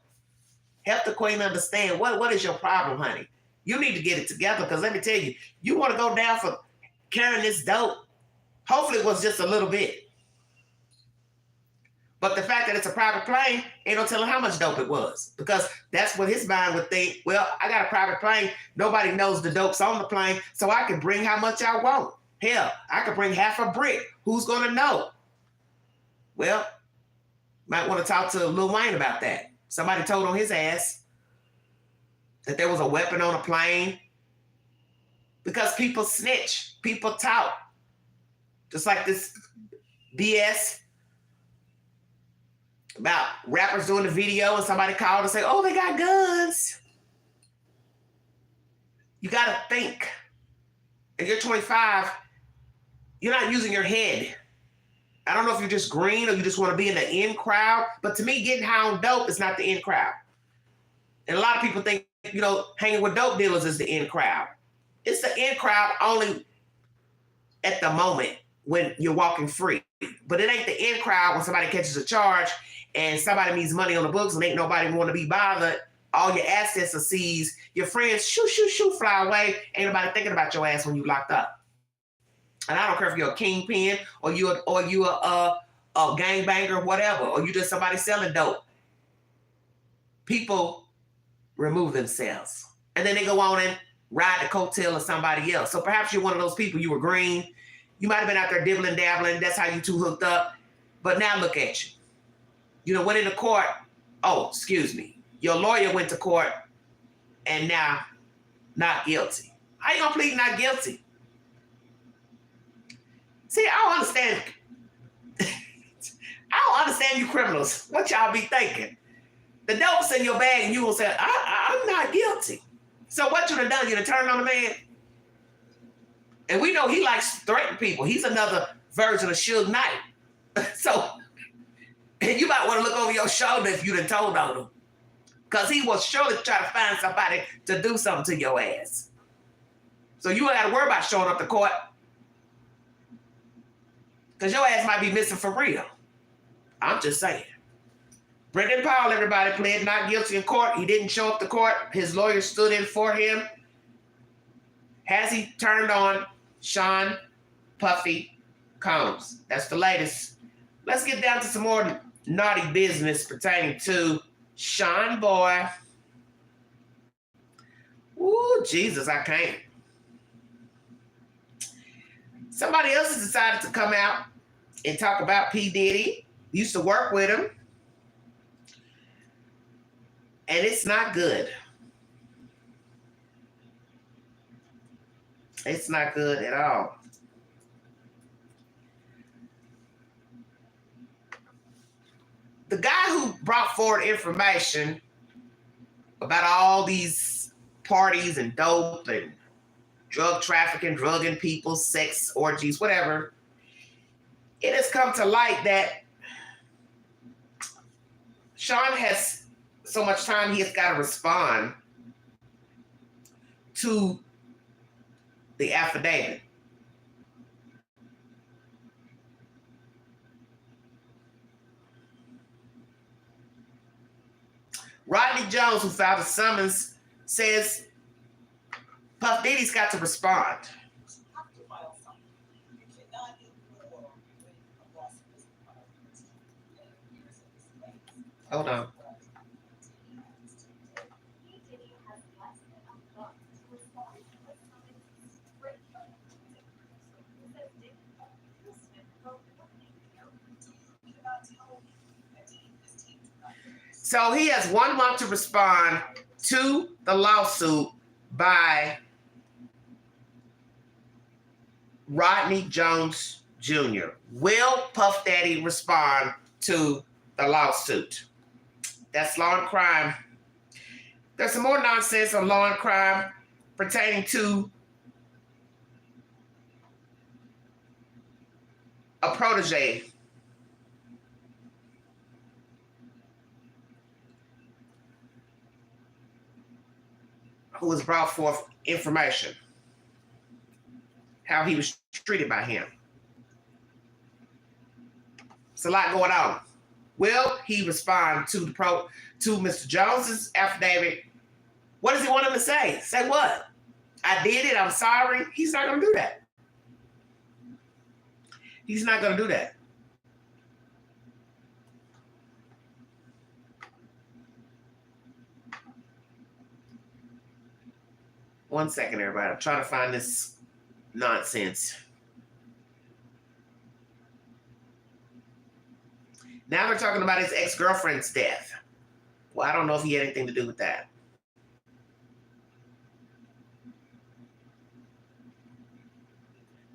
Help the queen understand what is your problem, honey? You need to get it together, because let me tell you, you want to go down for carrying this dope. Hopefully it was just a little bit. But the fact that it's a private plane, ain't no telling how much dope it was, because that's what his mind would think. Well, I got a private plane. Nobody knows the dope's on the plane, so I can bring how much I want. Hell, I could bring half a brick. Who's going to know? Well, might want to talk to Lil Wayne about that. Somebody told on his ass that there was a weapon on a plane, because people snitch, people talk. Just like this BS about rappers doing the video and somebody called and say, oh, they got guns. You got to think. And you're 25, you're not using your head. I don't know if you're just green or you just want to be in the in crowd, but to me, getting high on dope is not the in crowd. And a lot of people think, hanging with dope dealers is the in crowd. It's the in crowd only at the moment when you're walking free. But it ain't the in crowd when somebody catches a charge and somebody needs money on the books and ain't nobody want to be bothered. All your assets are seized. Your friends, shoo, fly away. Ain't nobody thinking about your ass when you locked up. And I don't care if you're a kingpin or you a gangbanger or whatever, or you just somebody selling dope. People remove themselves. And then they go on and ride the coattail of somebody else. So perhaps you're one of those people, you were green. You might have been out there dibbling, dabbling. That's how you two hooked up. But now look at you. Went into court. Oh, excuse me. Your lawyer went to court and now not guilty. How you gonna plead not guilty? See, I don't understand. I don't understand you criminals. What y'all be thinking? The dope's in your bag and you gonna say, I'm not guilty. So what you done? You done turned on the man? And we know he likes to threaten people. He's another version of Suge Knight. So, and you might want to look over your shoulder if you done told on him. Because he will surely try to find somebody to do something to your ass. So you ain't got to worry about showing up to court. Because your ass might be missing for real. I'm just saying. Brendan Powell, everybody, pled not guilty in court. He didn't show up to court. His lawyer stood in for him. Has he turned on Sean Puffy Combs? That's the latest. Let's get down to some more naughty business pertaining to Sean Boy. Ooh, Jesus, I can't. Somebody else has decided to come out and talk about P. Diddy. Used to work with him. And it's not good. It's not good at all. The guy who brought forward information about all these parties and dope and drug trafficking, drugging people, sex orgies, whatever, it has come to light that Sean has so much time he has got to respond to the affidavit. Rodney Jones, who filed a summons, says Puff Diddy's got to respond. Hold on. So he has 1 month to respond to the lawsuit by Rodney Jones Jr. Will Puff Daddy respond to the lawsuit? That's Law and Crime. There's some more nonsense on Law and Crime pertaining to a protege. Who was brought forth information, how he was treated by him. It's a lot going on. Will he respond to Mr. Jones's affidavit? What does he want him to say? Say what? I did it. I'm sorry. He's not going to do that. He's not going to do that. One second, everybody. I'm trying to find this nonsense. Now they're talking about his ex-girlfriend's death. Well, I don't know if he had anything to do with that.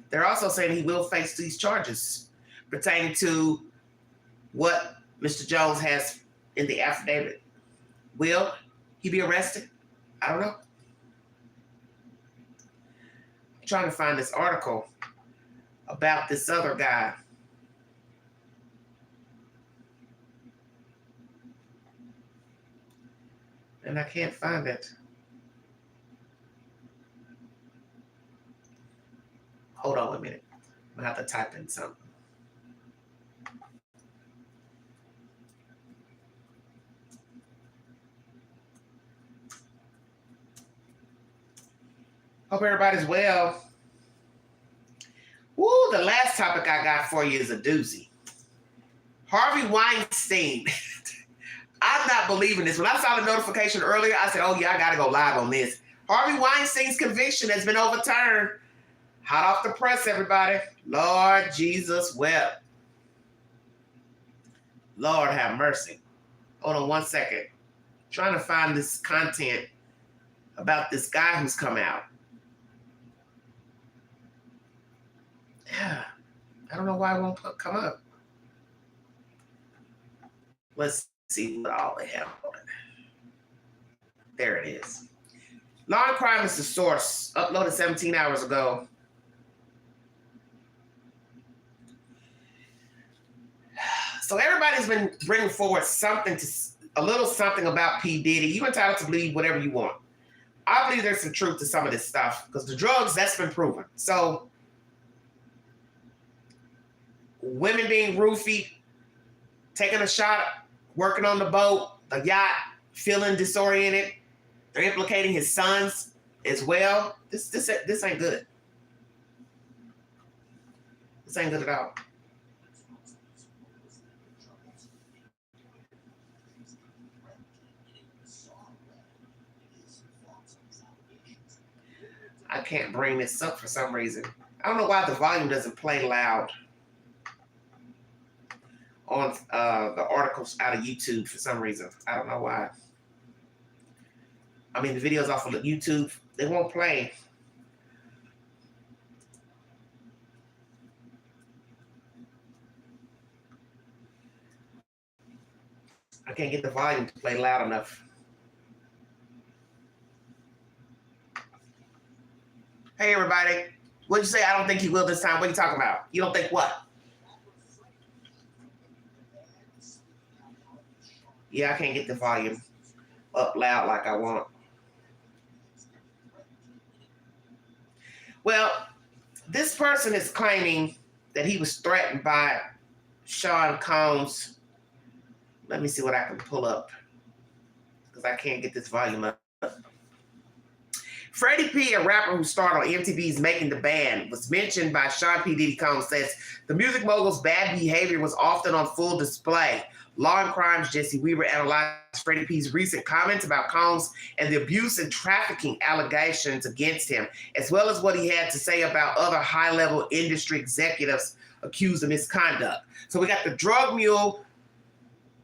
They're also saying he will face these charges pertaining to what Mr. Jones has in the affidavit. Will he be arrested? I don't know. I'm trying to find this article about this other guy. And I can't find it. Hold on a minute. I'm gonna have to type in something. Hope everybody's well. Woo, the last topic I got for you is a doozy. Harvey Weinstein. I'm not believing this. When I saw the notification earlier, I said, oh yeah, I gotta go live on this. Harvey Weinstein's conviction has been overturned. Hot off the press, everybody. Lord Jesus wept. Lord have mercy. Hold on one second. I'm trying to find this content about this guy who's come out. Yeah, I don't know why it won't come up. Let's see what all they have on it. There it is. Law and Crime is the source. Uploaded 17 hours ago. So everybody's been bringing forward a little something about P. Diddy. You're entitled to believe whatever you want. I believe there's some truth to some of this stuff because the drugs, that's been proven. So women being roofied, taking a shot, working on the boat, the yacht, feeling disoriented. They're implicating his sons as well. This ain't good. This ain't good at all. I can't bring this up for some reason. I don't know why the volume doesn't play loud on the articles out of YouTube for some reason. I don't know why. I mean, the videos off of YouTube, they won't play. I can't get the volume to play loud enough. Hey, everybody. What'd you say? I don't think he will this time. What are you talking about? You don't think what? Yeah, I can't get the volume up loud like I want. Well, this person is claiming that he was threatened by Sean Combs. Let me see what I can pull up because I can't get this volume up. Freddie P, a rapper who starred on MTV's Making the Band, was mentioned by Sean P. Diddy Combs, says the music mogul's bad behavior was often on full display. Law and Crime's Jesse Weaver analyzed Freddie P's recent comments about Combs and the abuse and trafficking allegations against him, as well as what he had to say about other high-level industry executives accused of misconduct. So we got the drug mule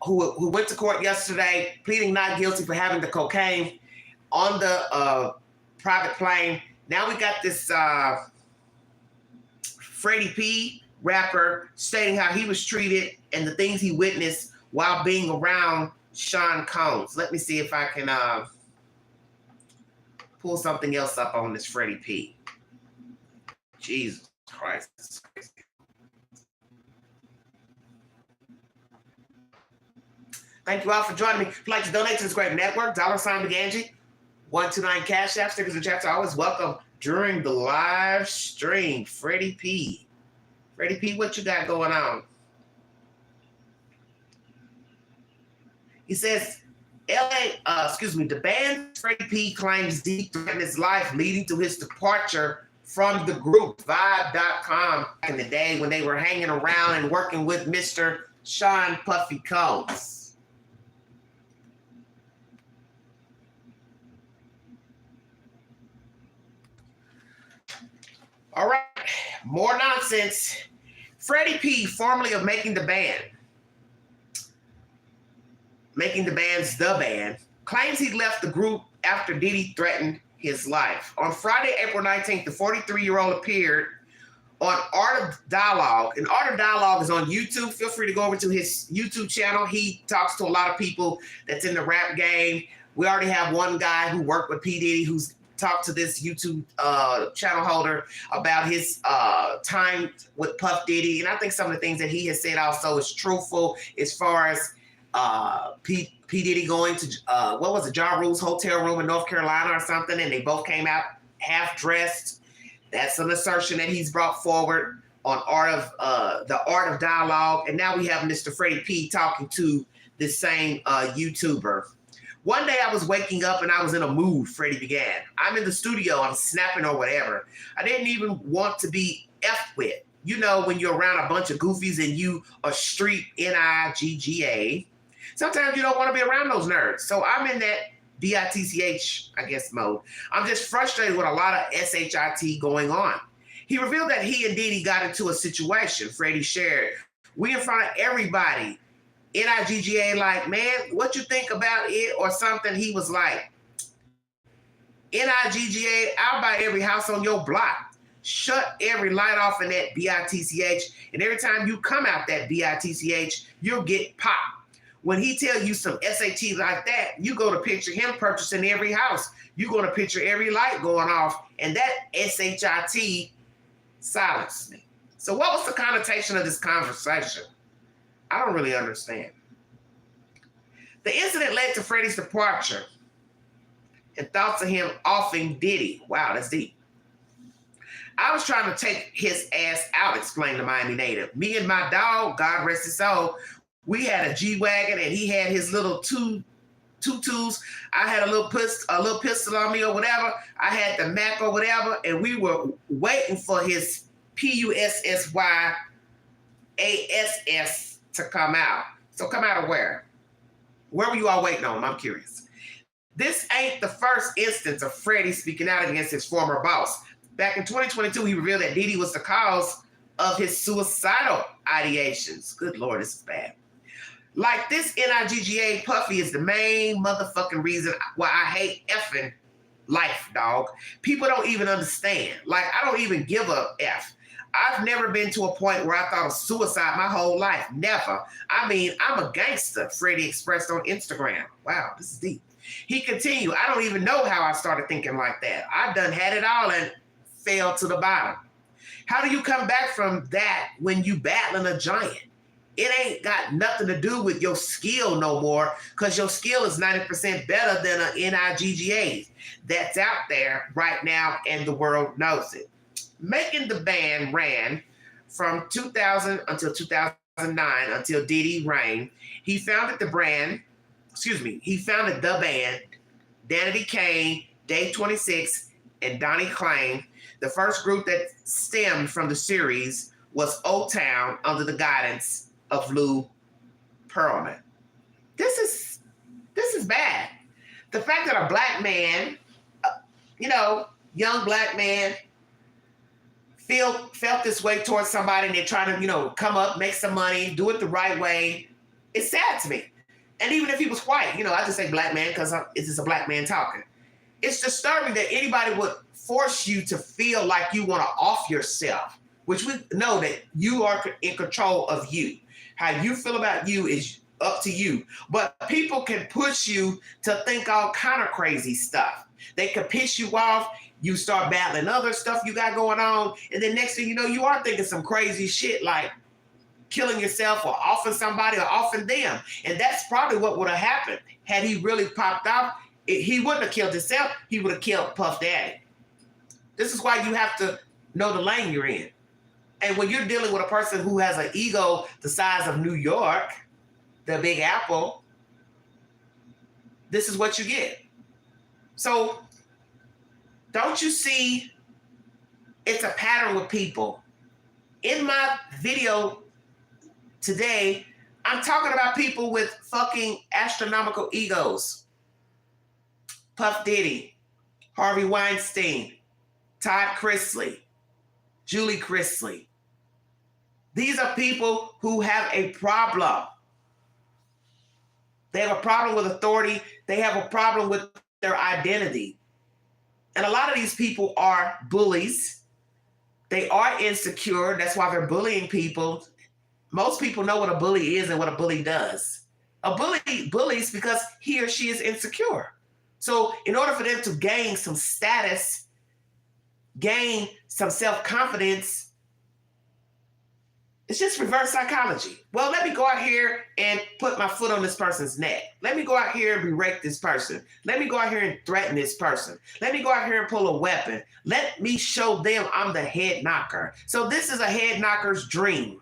who went to court yesterday, pleading not guilty for having the cocaine on the private plane. Now we got this Freddie P rapper stating how he was treated and the things he witnessed while being around Sean Combs. Let me see if I can pull something else up on this Freddie P. Jesus Christ. Thank you all for joining me. If you'd like to donate to this great network, $McAngie, 129 Cash App, stickers and chats are always welcome during the live stream. Freddie P. Freddie P, what you got going on? He says, the band Freddie P claims Diddy threatened his life, leading to his departure from the group. Vibe.com back in the day when they were hanging around and working with Mr. Sean Puffy Combs. All right, more nonsense. Freddie P, formerly of Making the Band, Making the Band's The Band, claims he left the group after Diddy threatened his life. On Friday, April 19th, the 43-year-old appeared on Art of Dialogue. And Art of Dialogue is on YouTube. Feel free to go over to his YouTube channel. He talks to a lot of people that's in the rap game. We already have one guy who worked with P. Diddy who's talked to this YouTube channel holder about his time with Puff Diddy. And I think some of the things that he has said also is truthful as far as P. Diddy going to, what was it, Ja Rule's hotel room in North Carolina or something, and they both came out half-dressed. That's an assertion that he's brought forward on the Art of Dialogue. And now we have Mr. Freddie P talking to this same YouTuber. One day I was waking up and I was in a mood, Freddie began. I'm in the studio, I'm snapping or whatever. I didn't even want to be effed with. You know, when you're around a bunch of goofies and you are street Nigga, sometimes you don't want to be around those nerds. So I'm in that BITCH, I guess, mode. I'm just frustrated with a lot of SHIT going on. He revealed that he and Diddy got into a situation, Freddie shared. We in front of everybody. Nigga, like, man, what you think about it or something? He was like, Nigga, I'll buy every house on your block. Shut every light off in that BITCH. And every time you come out that BITCH, you'll get popped. When he tell you some SAT like that, you go to picture him purchasing every house. You're going to picture every light going off. And that SHIT silenced me. So what was the connotation of this conversation? I don't really understand. The incident led to Freddie's departure and thoughts of him offing Diddy. Wow, that's deep. I was trying to take his ass out, explained the Miami native. Me and my dog, God rest his soul, We had a G-Wagon and he had his little tutus. I had a little pistol on me or whatever. I had the Mac or whatever, and we were waiting for his PUSSYASS to come out. So come out of where? Where were you all waiting on? I'm curious. This ain't the first instance of Freddie speaking out against his former boss. Back in 2022, he revealed that Diddy was the cause of his suicidal ideations. Good Lord, this is bad. Like this NIGGA Puffy is the main motherfucking reason why I hate effing life, dog. People don't even understand. Like, I don't even give a F. I've never been to a point where I thought of suicide my whole life. Never. I mean, I'm a gangster, Freddie expressed on Instagram. Wow, this is deep. He continued, I don't even know how I started thinking like that. I done had it all and fell to the bottom. How do you come back from that when you battling a giant? It ain't got nothing to do with your skill no more, because your skill is 90% better than an NIGGA that's out there right now, and the world knows it. Making the band Rant from 2000 until 2009, until Diddy reigned. He founded the band, Danity Kane, Day 26, and Donnie Klein. The first group that stemmed from the series was O-Town under the guidance of Lou Pearlman. This is bad. The fact that a black man, young black man, felt this way towards somebody and they're trying to, come up, make some money, do it the right way, it's sad to me. And even if he was white, I just say black man because it's just a black man talking. It's disturbing that anybody would force you to feel like you want to off yourself, which we know that you are in control of you. How you feel about you is up to you. But people can push you to think all kind of crazy stuff. They can piss you off. You start battling other stuff you got going on. And then next thing you know, you are thinking some crazy shit like killing yourself or offing somebody or offing them. And that's probably what would have happened had he really popped off. He wouldn't have killed himself. He would have killed Puff Daddy. This is why you have to know the lane you're in. And when you're dealing with a person who has an ego the size of New York, the Big Apple, this is what you get. So don't you see it's a pattern with people? In my video today, I'm talking about people with fucking astronomical egos. Puff Diddy, Harvey Weinstein, Todd Chrisley, Julie Chrisley. These are people who have a problem. They have a problem with authority. They have a problem with their identity. And a lot of these people are bullies. They are insecure. That's why they're bullying people. Most people know what a bully is and what a bully does. A bully bullies because he or she is insecure. So in order for them to gain some status, gain some self-confidence, it's just reverse psychology. Well, let me go out here and put my foot on this person's neck. Let me go out here and berate this person. Let me go out here and threaten this person. Let me go out here and pull a weapon. Let me show them I'm the head knocker. So this is a head knocker's dream.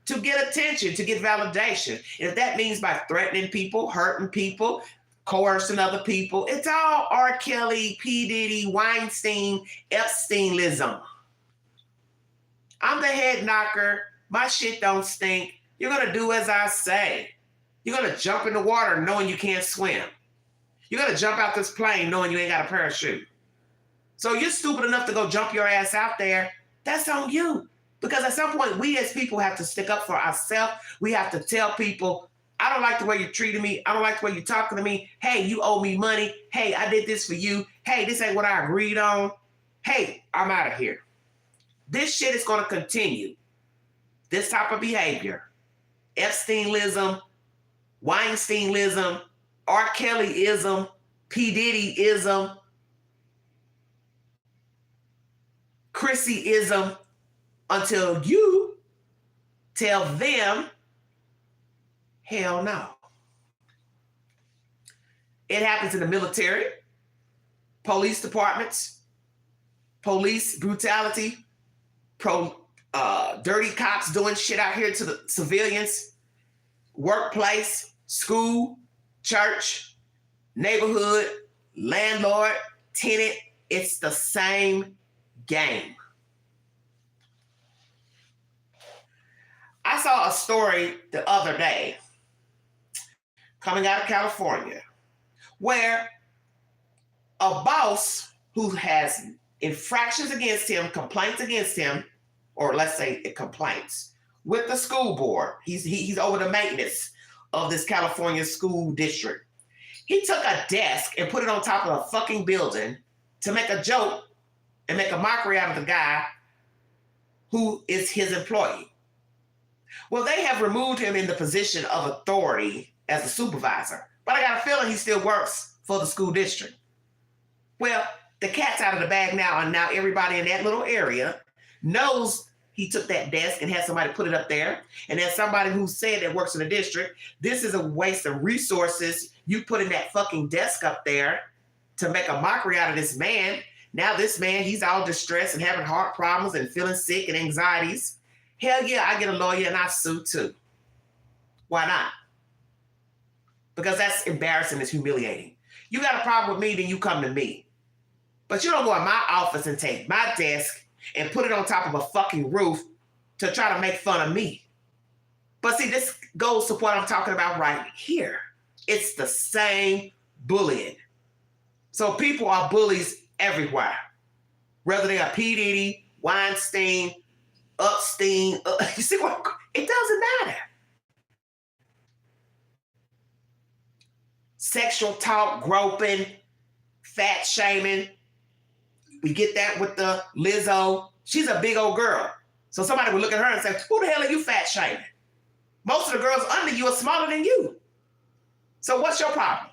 To get attention, to get validation. And if that means by threatening people, hurting people, coercing other people, it's all R. Kelly, P. Diddy, Weinstein, Epsteinism. I'm the head knocker. My shit don't stink. You're going to do as I say. You're going to jump in the water knowing you can't swim. You're going to jump out this plane knowing you ain't got a parachute. So you're stupid enough to go jump your ass out there. That's on you. Because at some point, we as people have to stick up for ourselves. We have to tell people, I don't like the way you're treating me. I don't like the way you're talking to me. Hey, you owe me money. Hey, I did this for you. Hey, this ain't what I agreed on. Hey, I'm out of here. This shit is going to continue. This type of behavior. Epsteinism, Weinsteinism, R. Kellyism, P. Diddy'ism, Chrissyism, until you tell them, hell no. It happens in the military, police departments, police brutality, dirty cops doing shit out here to the civilians. workplace, school, church, neighborhood, landlord, tenant. It's the same game. I saw a story the other day coming out of California where a boss who has infractions against him, complaints against him, or let's say complaints with the school board. He's over the maintenance of this California school district. He took a desk and put it on top of a fucking building to make a joke and make a mockery out of the guy who is his employee. Well, they have removed him in the position of authority as a supervisor, but I got a feeling he still works for the school district. Well, the cat's out of the bag now, and now everybody in that little area knows he took that desk and had somebody put it up there. And then somebody who said that works in the district, this is a waste of resources. You putting that fucking desk up there to make a mockery out of this man. Now this man, he's all distressed and having heart problems and feeling sick and anxieties. Hell yeah, I get a lawyer and I sue too. Why not? Because that's embarrassing, it's humiliating. You got a problem with me, then you come to me. But you don't go in my office and take my desk and put it on top of a fucking roof to try to make fun of me. But see, this goes to what I'm talking about right here. It's the same bullying. So people are bullies everywhere. Whether they are P. Diddy, Weinstein, Epstein, you see what? It doesn't matter. Sexual talk, groping, fat shaming. We get that with the Lizzo. She's a big old girl. So somebody would look at her and say, who the hell are you fat shaming? Most of the girls under you are smaller than you. So what's your problem?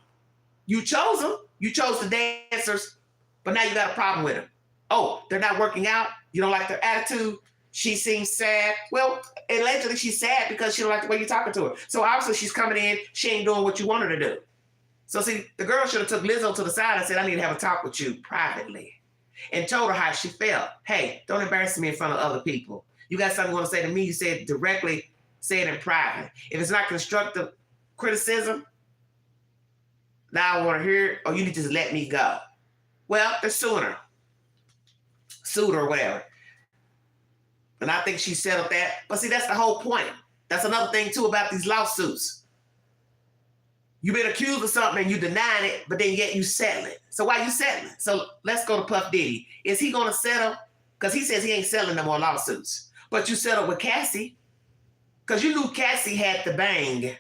You chose them. You chose the dancers, but now you got a problem with them. Oh, they're not working out. You don't like their attitude. She seems sad. Well, allegedly she's sad because she don't like the way you're talking to her. So obviously she's coming in. She ain't doing what you want her to do. So see, the girl should have took Lizzo to the side and said, I need to have a talk with you privately. And told her how she felt. Hey, don't embarrass me in front of other people. You got something you want to say to me, you say it directly, say it in private. If it's not constructive criticism, now I want to hear it, or you need to just let me go. Well, they're suing her. Sued her or whatever. And I think she settled that. But see, that's the whole point. That's another thing, too, about these lawsuits. You've been accused of something and you denying it, but then yet you settling. So why you settling? So let's go to Puff Diddy. Is he going to settle? Because he says he ain't settling no more lawsuits. But you settled with Cassie. Because you knew Cassie had the bang.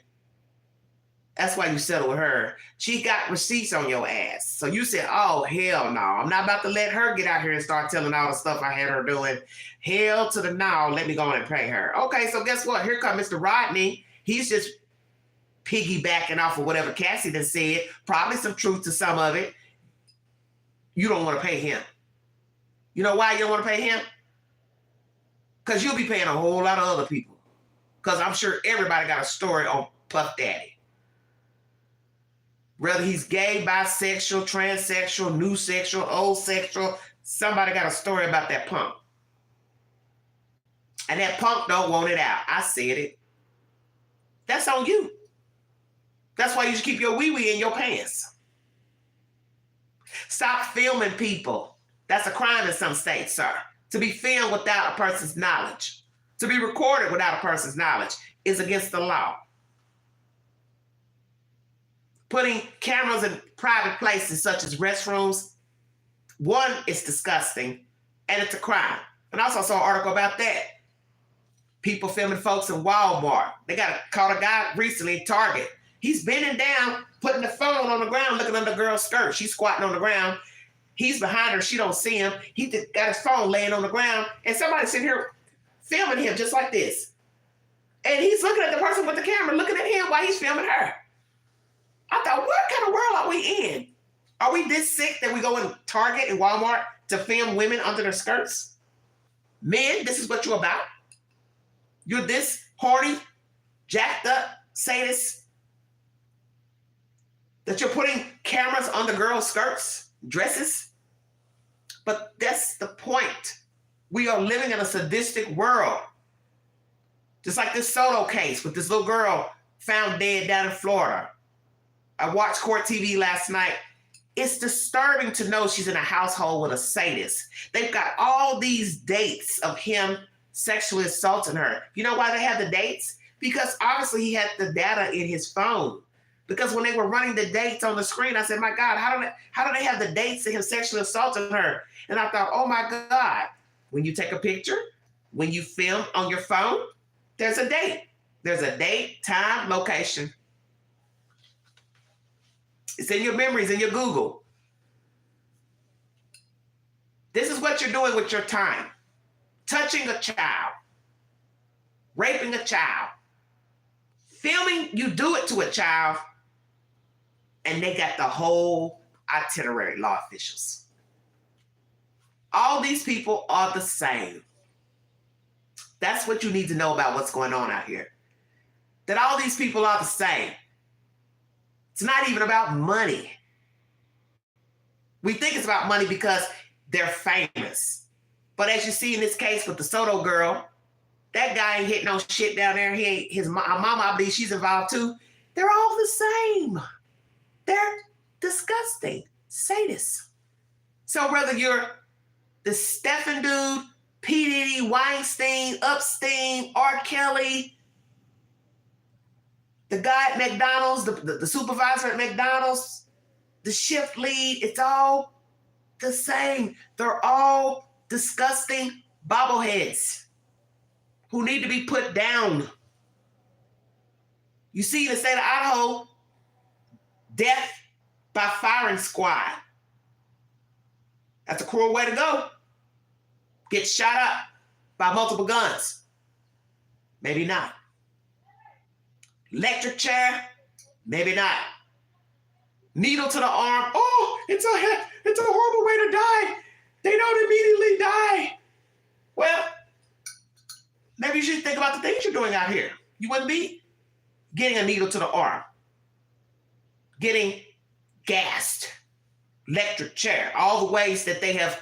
That's why you settled with her. She got receipts on your ass. So you said, oh, hell no. I'm not about to let her get out here and start telling all the stuff I had her doing. Hell to the no. Let me go on and pay her. Okay, so guess what? Here comes Mr. Rodney. He's just piggybacking off of whatever Cassie done said. Probably some truth to some of it. You don't want to pay him. You know why you don't want to pay him? Because you'll be paying a whole lot of other people. Because I'm sure everybody got a story on Puff Daddy. Whether he's gay, bisexual, transsexual, new sexual, old sexual, somebody got a story about that punk. And that punk don't want it out. I said it. That's on you. That's why you should keep your wee-wee in your pants. Stop filming people. That's a crime in some states, sir. To be filmed without a person's knowledge, to be recorded without a person's knowledge is against the law. Putting cameras in private places such as restrooms, one, it's disgusting, and it's a crime. And I also saw an article about that. People filming folks in Walmart. They caught a guy recently, Target. He's bending down, putting the phone on the ground, looking under the girl's skirt. She's squatting on the ground. He's behind her. She don't see him. He got his phone laying on the ground, and somebody's sitting here filming him just like this. And he's looking at the person with the camera, looking at him while he's filming her. I thought, what kind of world are we in? Are we this sick that we go in Target and Walmart to film women under their skirts? Men, this is what you're about? You're this horny, jacked up, sadist, that you're putting cameras under girls' skirts, dresses? But that's the point. We are living in a sadistic world. Just like this Soto case with this little girl found dead down in Florida. I watched Court TV last night. It's disturbing to know she's in a household with a sadist. They've got all these dates of him sexually assaulting her. You know why they have the dates? Because obviously he had the data in his phone. Because when they were running the dates on the screen, I said, my God, how do they have the dates of him sexually assaulting her? And I thought, oh my God, when you take a picture, when you film on your phone, there's a date. There's a date, time, location. It's in your memories, in your Google. This is what you're doing with your time. Touching a child, raping a child, filming you do it to a child, and they got the whole itinerary, law officials. All these people are the same. That's what you need to know about what's going on out here. That all these people are the same. It's not even about money. We think it's about money because they're famous. But as you see in this case with the Soto girl, that guy ain't hitting no shit down there. He ain't his mama, I believe she's involved too. They're all the same. They're disgusting sadists. So whether you're the Stephen dude, P. Diddy, Weinstein, Epstein, R. Kelly, the guy at McDonald's, the supervisor at McDonald's, the shift lead, it's all the same. They're all disgusting bobbleheads who need to be put down. You see in the state of Idaho, death by firing squad. That's a cruel way to go. Get shot up by multiple guns. Maybe not. Electric chair, maybe not. Needle to the arm, oh, it's a horrible way to die. They don't immediately die. Well, maybe you should think about the things you're doing out here. You wouldn't be getting a needle to the arm, getting gassed, electric chair, all the ways that they have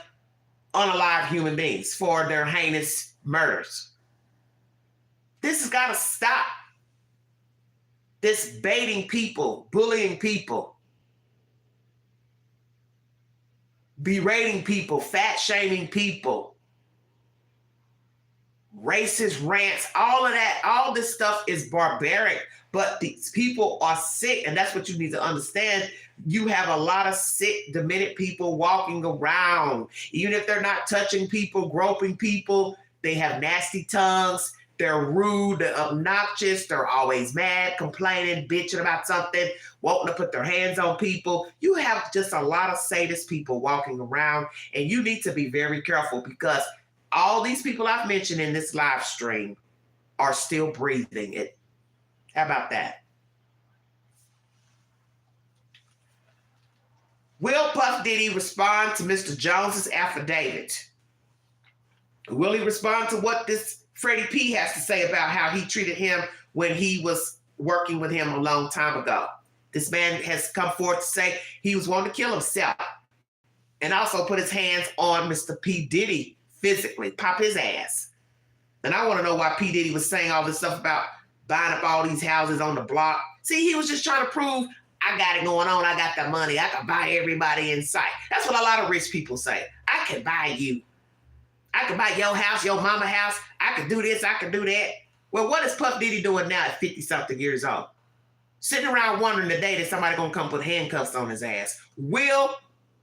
unalived human beings for their heinous murders. This has got to stop. This baiting people, bullying people, berating people, fat shaming people, racist rants, all of that, all this stuff is barbaric, but these people are sick, and that's what you need to understand. You have a lot of sick, demented people walking around. Even if they're not touching people, groping people, they have nasty tongues, they're rude, they're obnoxious, they're always mad, complaining, bitching about something, wanting to put their hands on people. You have just a lot of sadist people walking around, and you need to be very careful because all these people I've mentioned in this live stream are still breathing it. How about that? Will Puff Diddy respond to Mr. Jones's affidavit? Will he respond to what this Freddie P has to say about how he treated him when he was working with him a long time ago? This man has come forth to say he was wanting to kill himself and also put his hands on Mr. P. Diddy physically, pop his ass. And I want to know why P. Diddy was saying all this stuff about buying up all these houses on the block. See, he was just trying to prove, I got it going on. I got the money. I can buy everybody in sight. That's what a lot of rich people say. I can buy you. I can buy your house, your mama house. I can do this. I can do that. Well, what is Puff Diddy doing now at 50-something years old? Sitting around wondering the day that somebody going to come put handcuffs on his ass. Will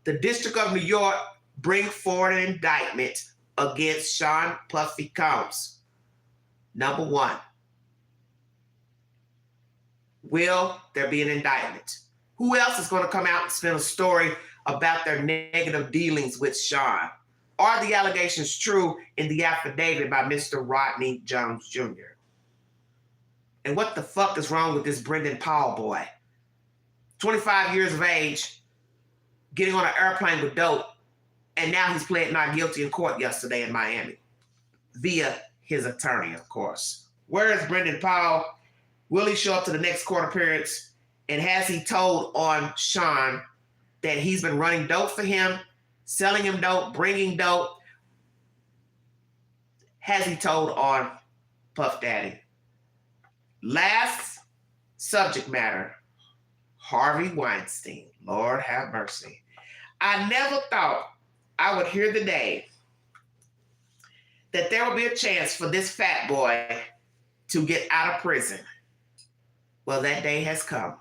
the District of New York bring forward an indictment against Sean Puffy Combs? Number one. Will there be an indictment? Who else is going to come out and spin a story about their negative dealings with Sean? Are the allegations true in the affidavit by Mr. Rodney Jones Jr.? And what the fuck is wrong with this Brendan Paul boy? 25 years of age, getting on an airplane with dope, and now he's pled not guilty in court yesterday in Miami, via his attorney, of course. Where is Brendan Paul? Will he show up to the next court appearance? And has he told on Sean that he's been running dope for him, selling him dope, bringing dope? Has he told on Puff Daddy? Last Subject matter, Harvey Weinstein. Lord have mercy. I never thought I would hear the day that there will be a chance for this fat boy to get out of prison. Well, that day has come.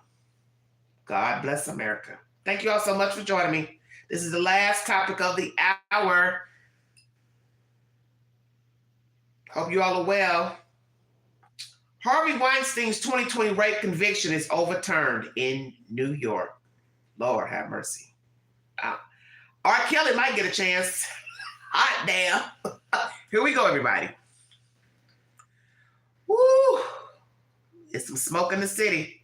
God bless America. Thank you all so much for joining me. This is the last topic of the hour. Hope you all are well. Harvey Weinstein's 2020 rape conviction is overturned in New York. Lord have mercy. R. Kelly might get a chance. Hot damn. Here we go, everybody. Woo! It's some smoke in the city.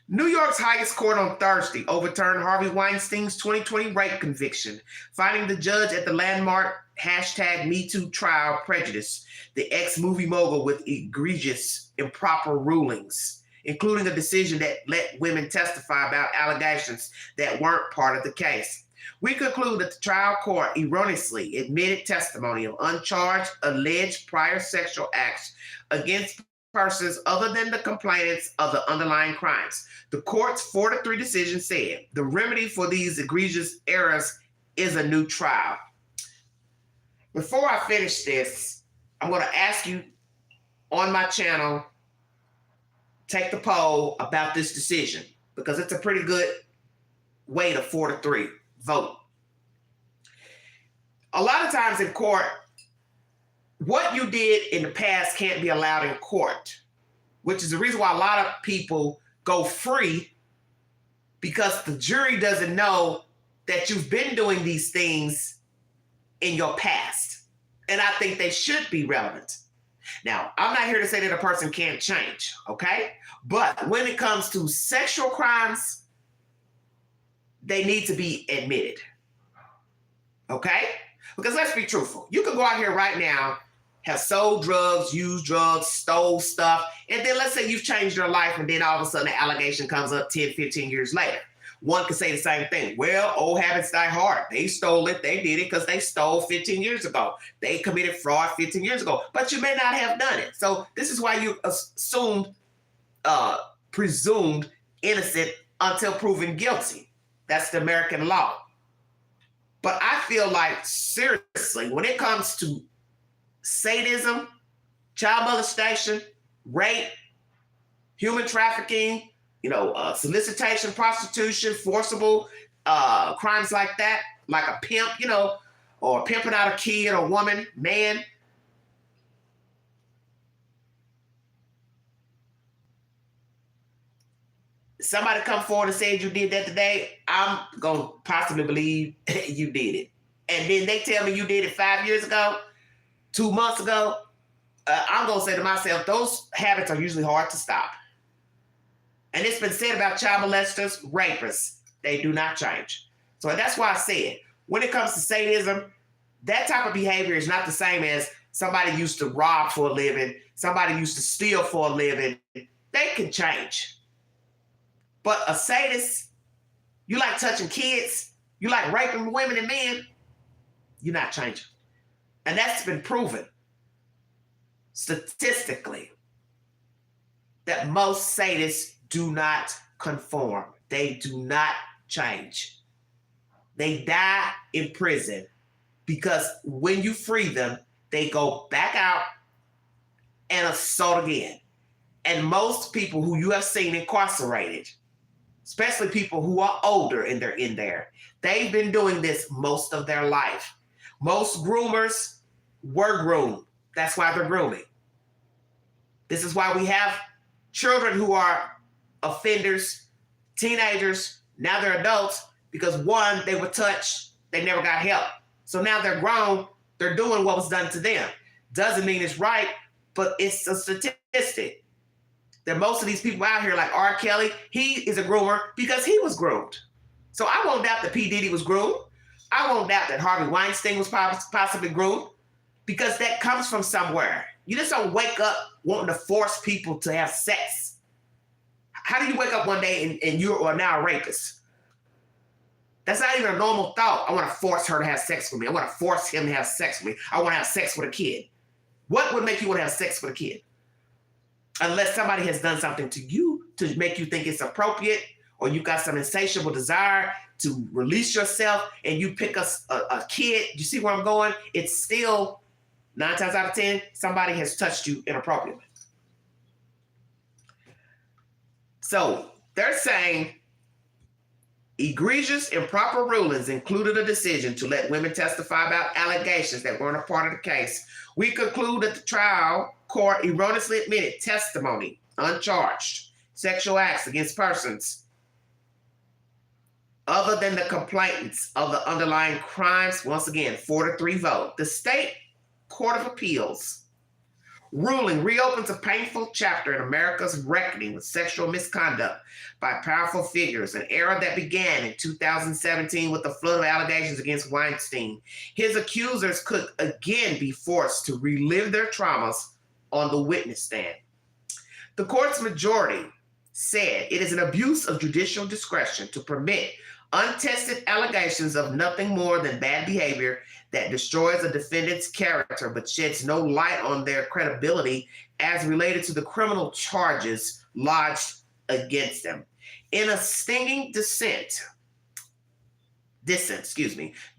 New York's highest court on Thursday overturned Harvey Weinstein's 2020 rape conviction, finding the judge at the landmark #MeToo trial prejudice the ex-movie mogul with egregious, improper rulings, including a decision that let women testify about allegations that weren't part of the case. We conclude that the trial court erroneously admitted testimony of uncharged, alleged prior sexual acts against persons other than the complainants of the underlying crimes. The court's 4-3 decision said the remedy for these egregious errors is a new trial. Before I finish this, I'm going to ask you on my channel, take the poll about this decision, because it's a pretty good way to 4-3 vote. A lot of times in court, what you did in the past can't be allowed in court, which is the reason why a lot of people go free, because the jury doesn't know that you've been doing these things in your past. And I think they should be relevant. Now, I'm not here to say that a person can't change, okay? But when it comes to sexual crimes, they need to be admitted, okay? Because let's be truthful. You could go out here right now, have sold drugs, used drugs, stole stuff, and then let's say you've changed your life, and then all of a sudden the allegation comes up 10, 15 years later. One could say the same thing. Well, old habits die hard. They stole it. They did it because they stole 15 years ago. They committed fraud 15 years ago, but you may not have done it. So this is why you presumed innocent until proven guilty. That's the American law. But I feel like, seriously, when it comes to sadism, child molestation, rape, human trafficking, solicitation, prostitution, forcible crimes like that, like a pimp, or pimping out a kid or woman, man. Somebody come forward and said you did that today, I'm going to possibly believe you did it. And then they tell me you did it 5 years ago, 2 months ago. I'm going to say to myself, those habits are usually hard to stop. And it's been said about child molesters, rapists, they do not change. So that's why I said, when it comes to sadism, that type of behavior is not the same as somebody used to rob for a living, somebody used to steal for a living. They can change. But a sadist, you like touching kids, you like raping women and men, you're not changing. And that's been proven statistically that most sadists do not conform. They do not change. They die in prison because when you free them, they go back out and assault again. And most people who you have seen incarcerated, especially people who are older and they're in there, they've been doing this most of their life. Most groomers were groomed. That's why they're grooming. This is why we have children who are offenders, teenagers, now they're adults, because one, they were touched, they never got help. So now they're grown, they're doing what was done to them. Doesn't mean it's right, but it's a statistic. That most of these people out here, like R. Kelly, he is a groomer because he was groomed. So I won't doubt that P. Diddy was groomed. I won't doubt that Harvey Weinstein was possibly groomed, because that comes from somewhere. You just don't wake up wanting to force people to have sex. How do you wake up one day and you are now a rapist? That's not even a normal thought. I want to force her to have sex with me. I want to force him to have sex with me. I want to have sex with a kid. What would make you want to have sex with a kid? unless somebody has done something to you to make you think it's appropriate, or you got some insatiable desire to release yourself and you pick a kid. You see where I'm going? It's still 9 times out of 10, somebody has touched you inappropriately. So they're saying egregious improper rulings included a decision to let women testify about allegations that weren't a part of the case. We conclude that the trial court erroneously admitted testimony, uncharged sexual acts against persons other than the complainants of the underlying crimes. Once again, 4-3 vote. The State Court of Appeals ruling reopens a painful chapter in America's reckoning with sexual misconduct by powerful figures, an era that began in 2017 with a flood of allegations against Weinstein. His accusers could again be forced to relive their traumas on the witness stand. The court's majority said it is an abuse of judicial discretion to permit untested allegations of nothing more than bad behavior that destroys a defendant's character but sheds no light on their credibility as related to the criminal charges lodged against them. In a stinging dissent,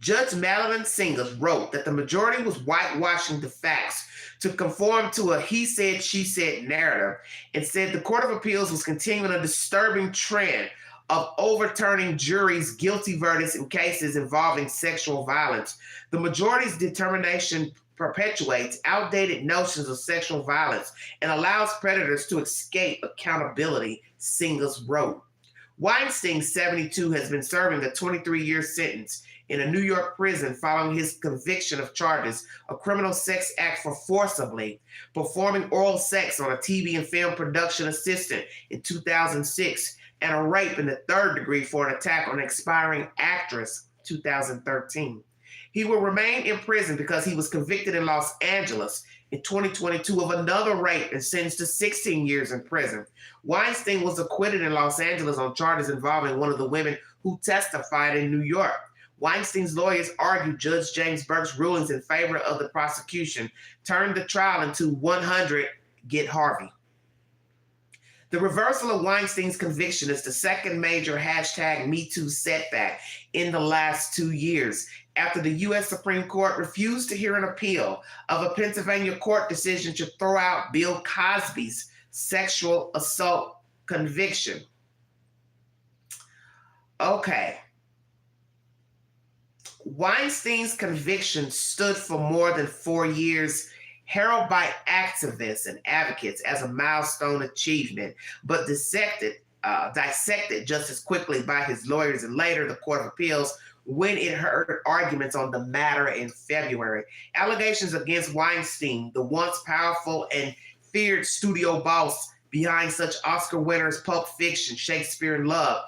Judge Madeline Singles wrote that the majority was whitewashing the facts to conform to a he said, she said narrative, and said the Court of Appeals was continuing a disturbing trend of overturning juries' guilty verdicts in cases involving sexual violence. The majority's determination perpetuates outdated notions of sexual violence and allows predators to escape accountability, Singles wrote. Weinstein, 72, has been serving a 23-year sentence in a New York prison following his conviction of charges, a criminal sex act for forcibly performing oral sex on a TV and film production assistant in 2006, and a rape in the 3rd degree for an attack on an expiring actress, 2013. He will remain in prison because he was convicted in Los Angeles in 2022 of another rape and sentenced to 16 years in prison. Weinstein was acquitted in Los Angeles on charges involving one of the women who testified in New York. Weinstein's lawyers argued Judge James Burke's rulings in favor of the prosecution turned the trial into 100 Get Harvey. The reversal of Weinstein's conviction is the second major #MeToo setback in the last 2 years, after the U.S. Supreme Court refused to hear an appeal of a Pennsylvania court decision to throw out Bill Cosby's sexual assault conviction. Okay. Weinstein's conviction stood for more than 4 years, heralded by activists and advocates as a milestone achievement, but dissected just as quickly by his lawyers and later the Court of Appeals when it heard arguments on the matter in February. Allegations against Weinstein, the once powerful and feared studio boss behind such Oscar winners Pulp Fiction, Shakespeare in Love,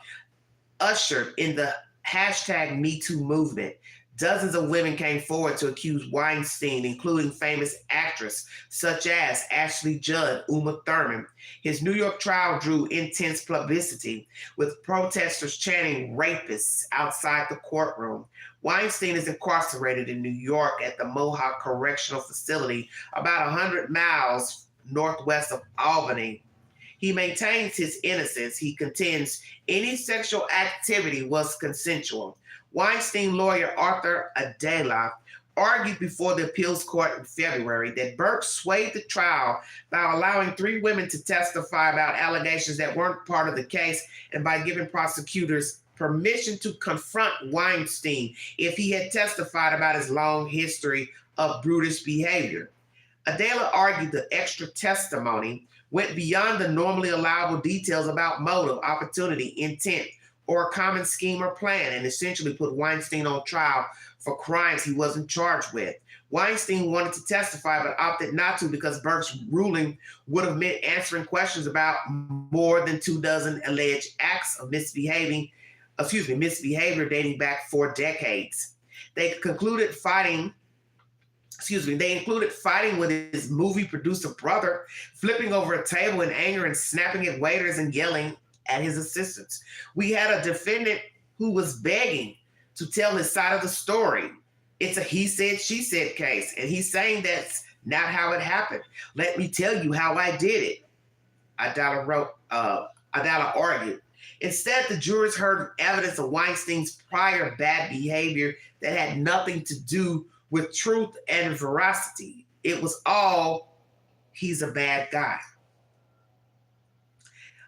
ushered in the #MeToo movement. Dozens of women came forward to accuse Weinstein, including famous actresses such as Ashley Judd, Uma Thurman. His New York trial drew intense publicity, with protesters chanting "rapists" outside the courtroom. Weinstein is incarcerated in New York at the Mohawk Correctional Facility, about 100 miles northwest of Albany. He maintains his innocence. He contends any sexual activity was consensual. Weinstein lawyer Arthur Adela argued before the appeals court in February that Burke swayed the trial by allowing 3 women to testify about allegations that weren't part of the case and by giving prosecutors permission to confront Weinstein if he had testified about his long history of brutish behavior. Adela argued the extra testimony went beyond the normally allowable details about motive, opportunity, intent, or a common scheme or plan, and essentially put Weinstein on trial for crimes he wasn't charged with. Weinstein wanted to testify but opted not to because Burke's ruling would have meant answering questions about more than 24 alleged acts of misbehavior dating back 4 decades. They included fighting with his movie producer brother, flipping over a table in anger and snapping at waiters and yelling at his assistants. We had a defendant who was begging to tell his side of the story. It's a he said, she said case, and he's saying that's not how it happened. Let me tell you how I did it. Adala argued. Instead, the jurors heard evidence of Weinstein's prior bad behavior that had nothing to do with truth and veracity. It was all, he's a bad guy.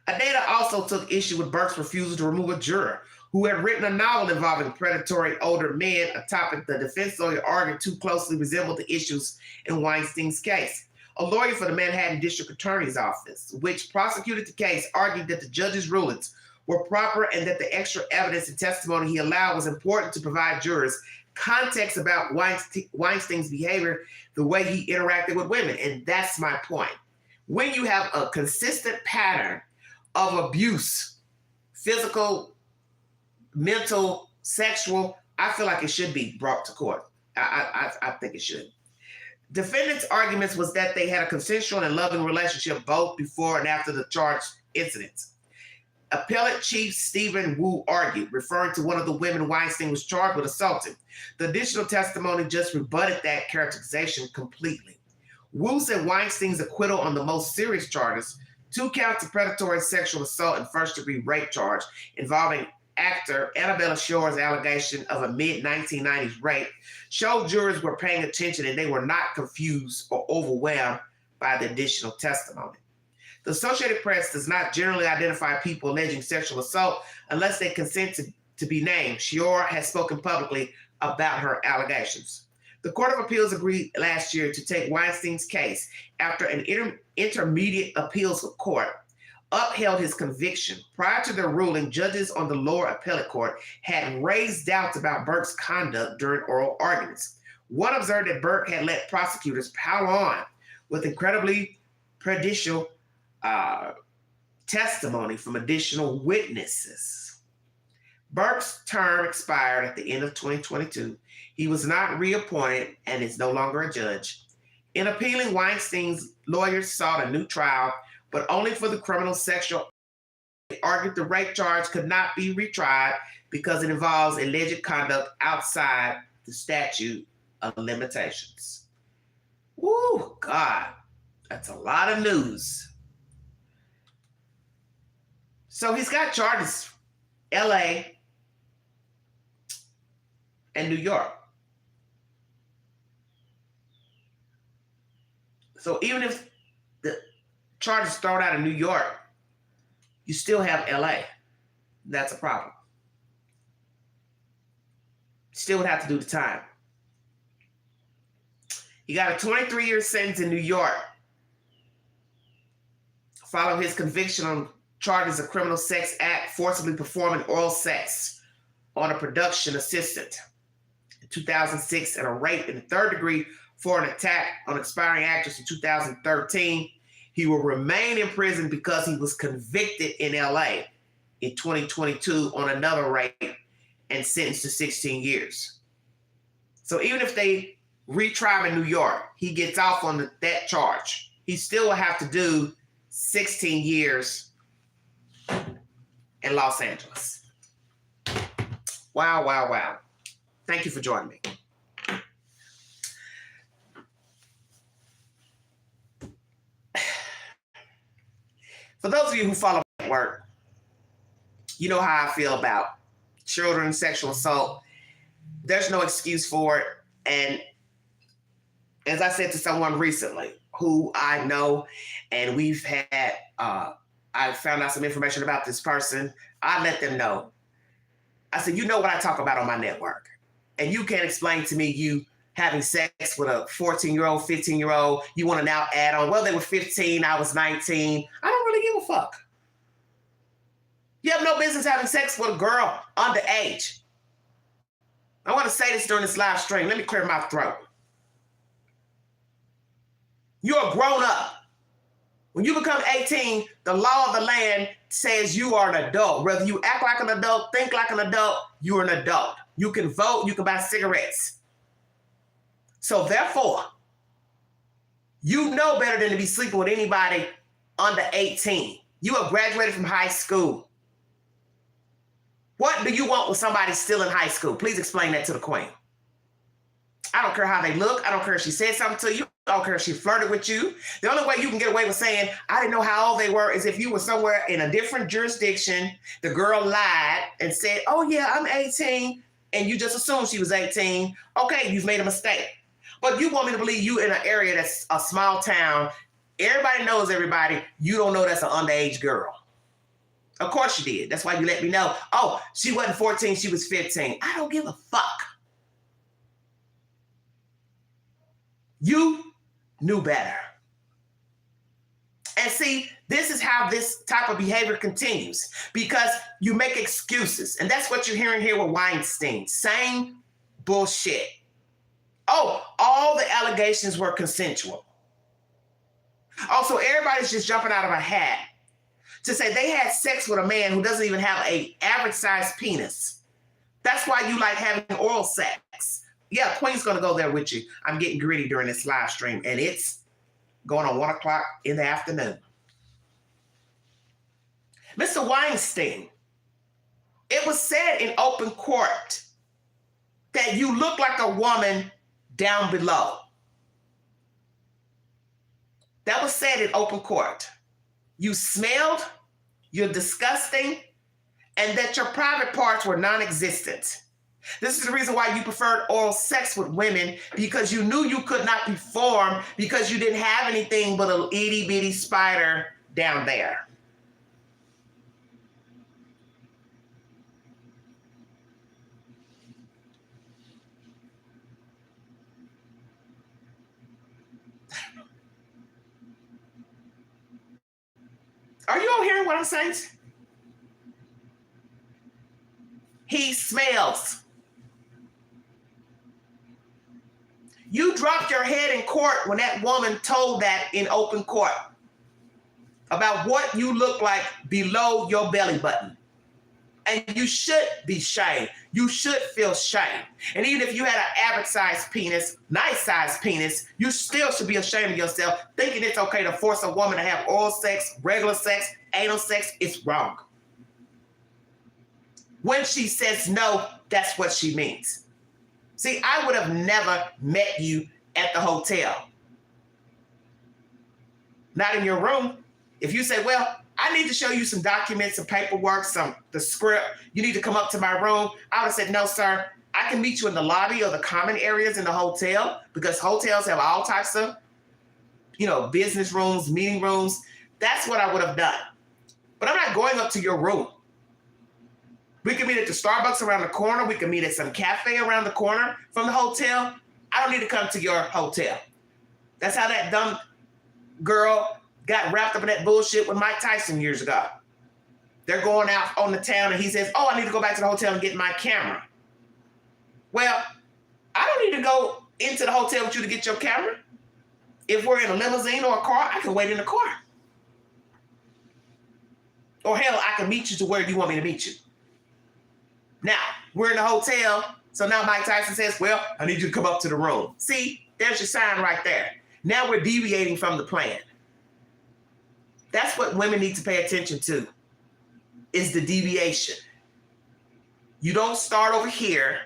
Adala also took issue with Burke's refusal to remove a juror who had written a novel involving predatory older men, a topic the defense lawyer argued too closely resembled the issues in Weinstein's case. A lawyer for the Manhattan District Attorney's Office, which prosecuted the case, argued that the judge's rulings were proper and that the extra evidence and testimony he allowed was important to provide jurors context about Weinstein's behavior, the way he interacted with women. And that's my point. When you have a consistent pattern of abuse, physical, mental, sexual, I feel like it should be brought to court. I think it should. Defendants' arguments was that they had a consensual and loving relationship both before and after the charged incidents. Appellate Chief Stephen Wu argued, referring to one of the women Weinstein was charged with assaulting. The additional testimony just rebutted that characterization completely. Wu said Weinstein's acquittal on the most serious charges, 2 counts of predatory sexual assault and first-degree rape charge involving actor Annabella Shore's allegation of a mid-1990s rape, showed jurors were paying attention and they were not confused or overwhelmed by the additional testimony. The Associated Press does not generally identify people alleging sexual assault unless they consent to be named. Shore has spoken publicly about her allegations. The Court of Appeals agreed last year to take Weinstein's case after an intermediate appeals court upheld his conviction. Prior to their ruling, judges on the lower appellate court had raised doubts about Burke's conduct during oral arguments. One observed that Burke had let prosecutors pile on with incredibly prejudicial testimony from additional witnesses. Burke's term expired at the end of 2022. He was not reappointed and is no longer a judge. In appealing, Weinstein's lawyers sought a new trial, but only for the criminal sexual. They argued the rape charge could not be retried because it involves alleged conduct outside the statute of limitations. Woo, God, that's a lot of news. So he's got charges, LA and New York. So even if the charge is thrown out of New York, you still have LA. That's a problem. Still would have to do the time. He got a 23-year sentence in New York following his conviction on charges of criminal sex act, forcibly performing oral sex on a production assistant in 2006, and a rape in the 3rd degree for an attack on aspiring actress in 2013. He will remain in prison because he was convicted in LA in 2022 on another rape and sentenced to 16 years. So even if they retry him in New York, he gets off on that charge. He still will have to do 16 years in Los Angeles. Wow, wow, wow. Thank you for joining me. For those of you who follow my work, you know how I feel about children, sexual assault. There's no excuse for it. And as I said to someone recently who I know, and we've had, I found out some information about this person, I let them know. I said, you know what I talk about on my network. And you can't explain to me you having sex with a 14-year-old, 15-year-old. You want to now add on, well, they were 15, I was 19. I don't really give a fuck. You have no business having sex with a girl underage. I want to say this during this live stream. Let me clear my throat. You're a grown up. When you become 18, the law of the land says you are an adult. Whether you act like an adult, think like an adult, you're an adult. You can vote, you can buy cigarettes. So therefore, you know better than to be sleeping with anybody under 18. You have graduated from high school. What do you want with somebody still in high school? Please explain that to the queen. I don't care how they look. I don't care if she said something to you. don't care if she flirted with you. The only way you can get away with saying, I didn't know how old they were, is if you were somewhere in a different jurisdiction, the girl lied and said, oh yeah, I'm 18, and you just assumed she was 18. Okay, you've made a mistake. But you want me to believe you in an area that's a small town, everybody knows everybody, you don't know that's an underage girl. Of course you did. That's why you let me know. Oh, she wasn't 14, she was 15. I don't give a fuck. You knew better. And see, this is how this type of behavior continues, because you make excuses. And that's what you're hearing here with Weinstein. Same bullshit. Oh, all the allegations were consensual. Also, everybody's just jumping out of a hat to say they had sex with a man who doesn't even have an average sized penis. That's why you like having oral sex. Yeah, Queen's gonna go there with you. I'm getting gritty during this live stream, and it's going on 1 o'clock in the afternoon. Mr. Weinstein, it was said in open court that you look like a woman down below. That was said in open court. You smelled, you're disgusting, and that your private parts were non-existent. This is the reason why you preferred oral sex with women, because you knew you could not perform because you didn't have anything but a itty bitty spider down there. Are you all hearing what I'm saying? He smells. You dropped your head in court when that woman told that in open court about what you look like below your belly button. And you should be shamed. You should feel shame. And even if you had an average sized penis, nice sized penis, you still should be ashamed of yourself, thinking it's okay to force a woman to have oral sex, regular sex, anal sex. It's wrong. When she says no, that's what she means. See, I would have never met you at the hotel. Not in your room. If you say, well, I need to show you some documents, some paperwork, the script, you need to come up to my room, I would have said, no, sir, I can meet you in the lobby or the common areas in the hotel, because hotels have all types of, business rooms, meeting rooms. That's what I would have done. But I'm not going up to your room. We can meet at the Starbucks around the corner. We can meet at some cafe around the corner from the hotel. I don't need to come to your hotel. That's how that dumb girl got wrapped up in that bullshit with Mike Tyson years ago. They're going out on the town and he says, oh, I need to go back to the hotel and get my camera. Well, I don't need to go into the hotel with you to get your camera. If we're in a limousine or a car, I can wait in the car. Or hell, I can meet you to where you want me to meet you. Now, we're in the hotel, so now Mike Tyson says, well, I need you to come up to the room. See, there's your sign right there. Now we're deviating from the plan. That's what women need to pay attention to, is the deviation. You don't start over here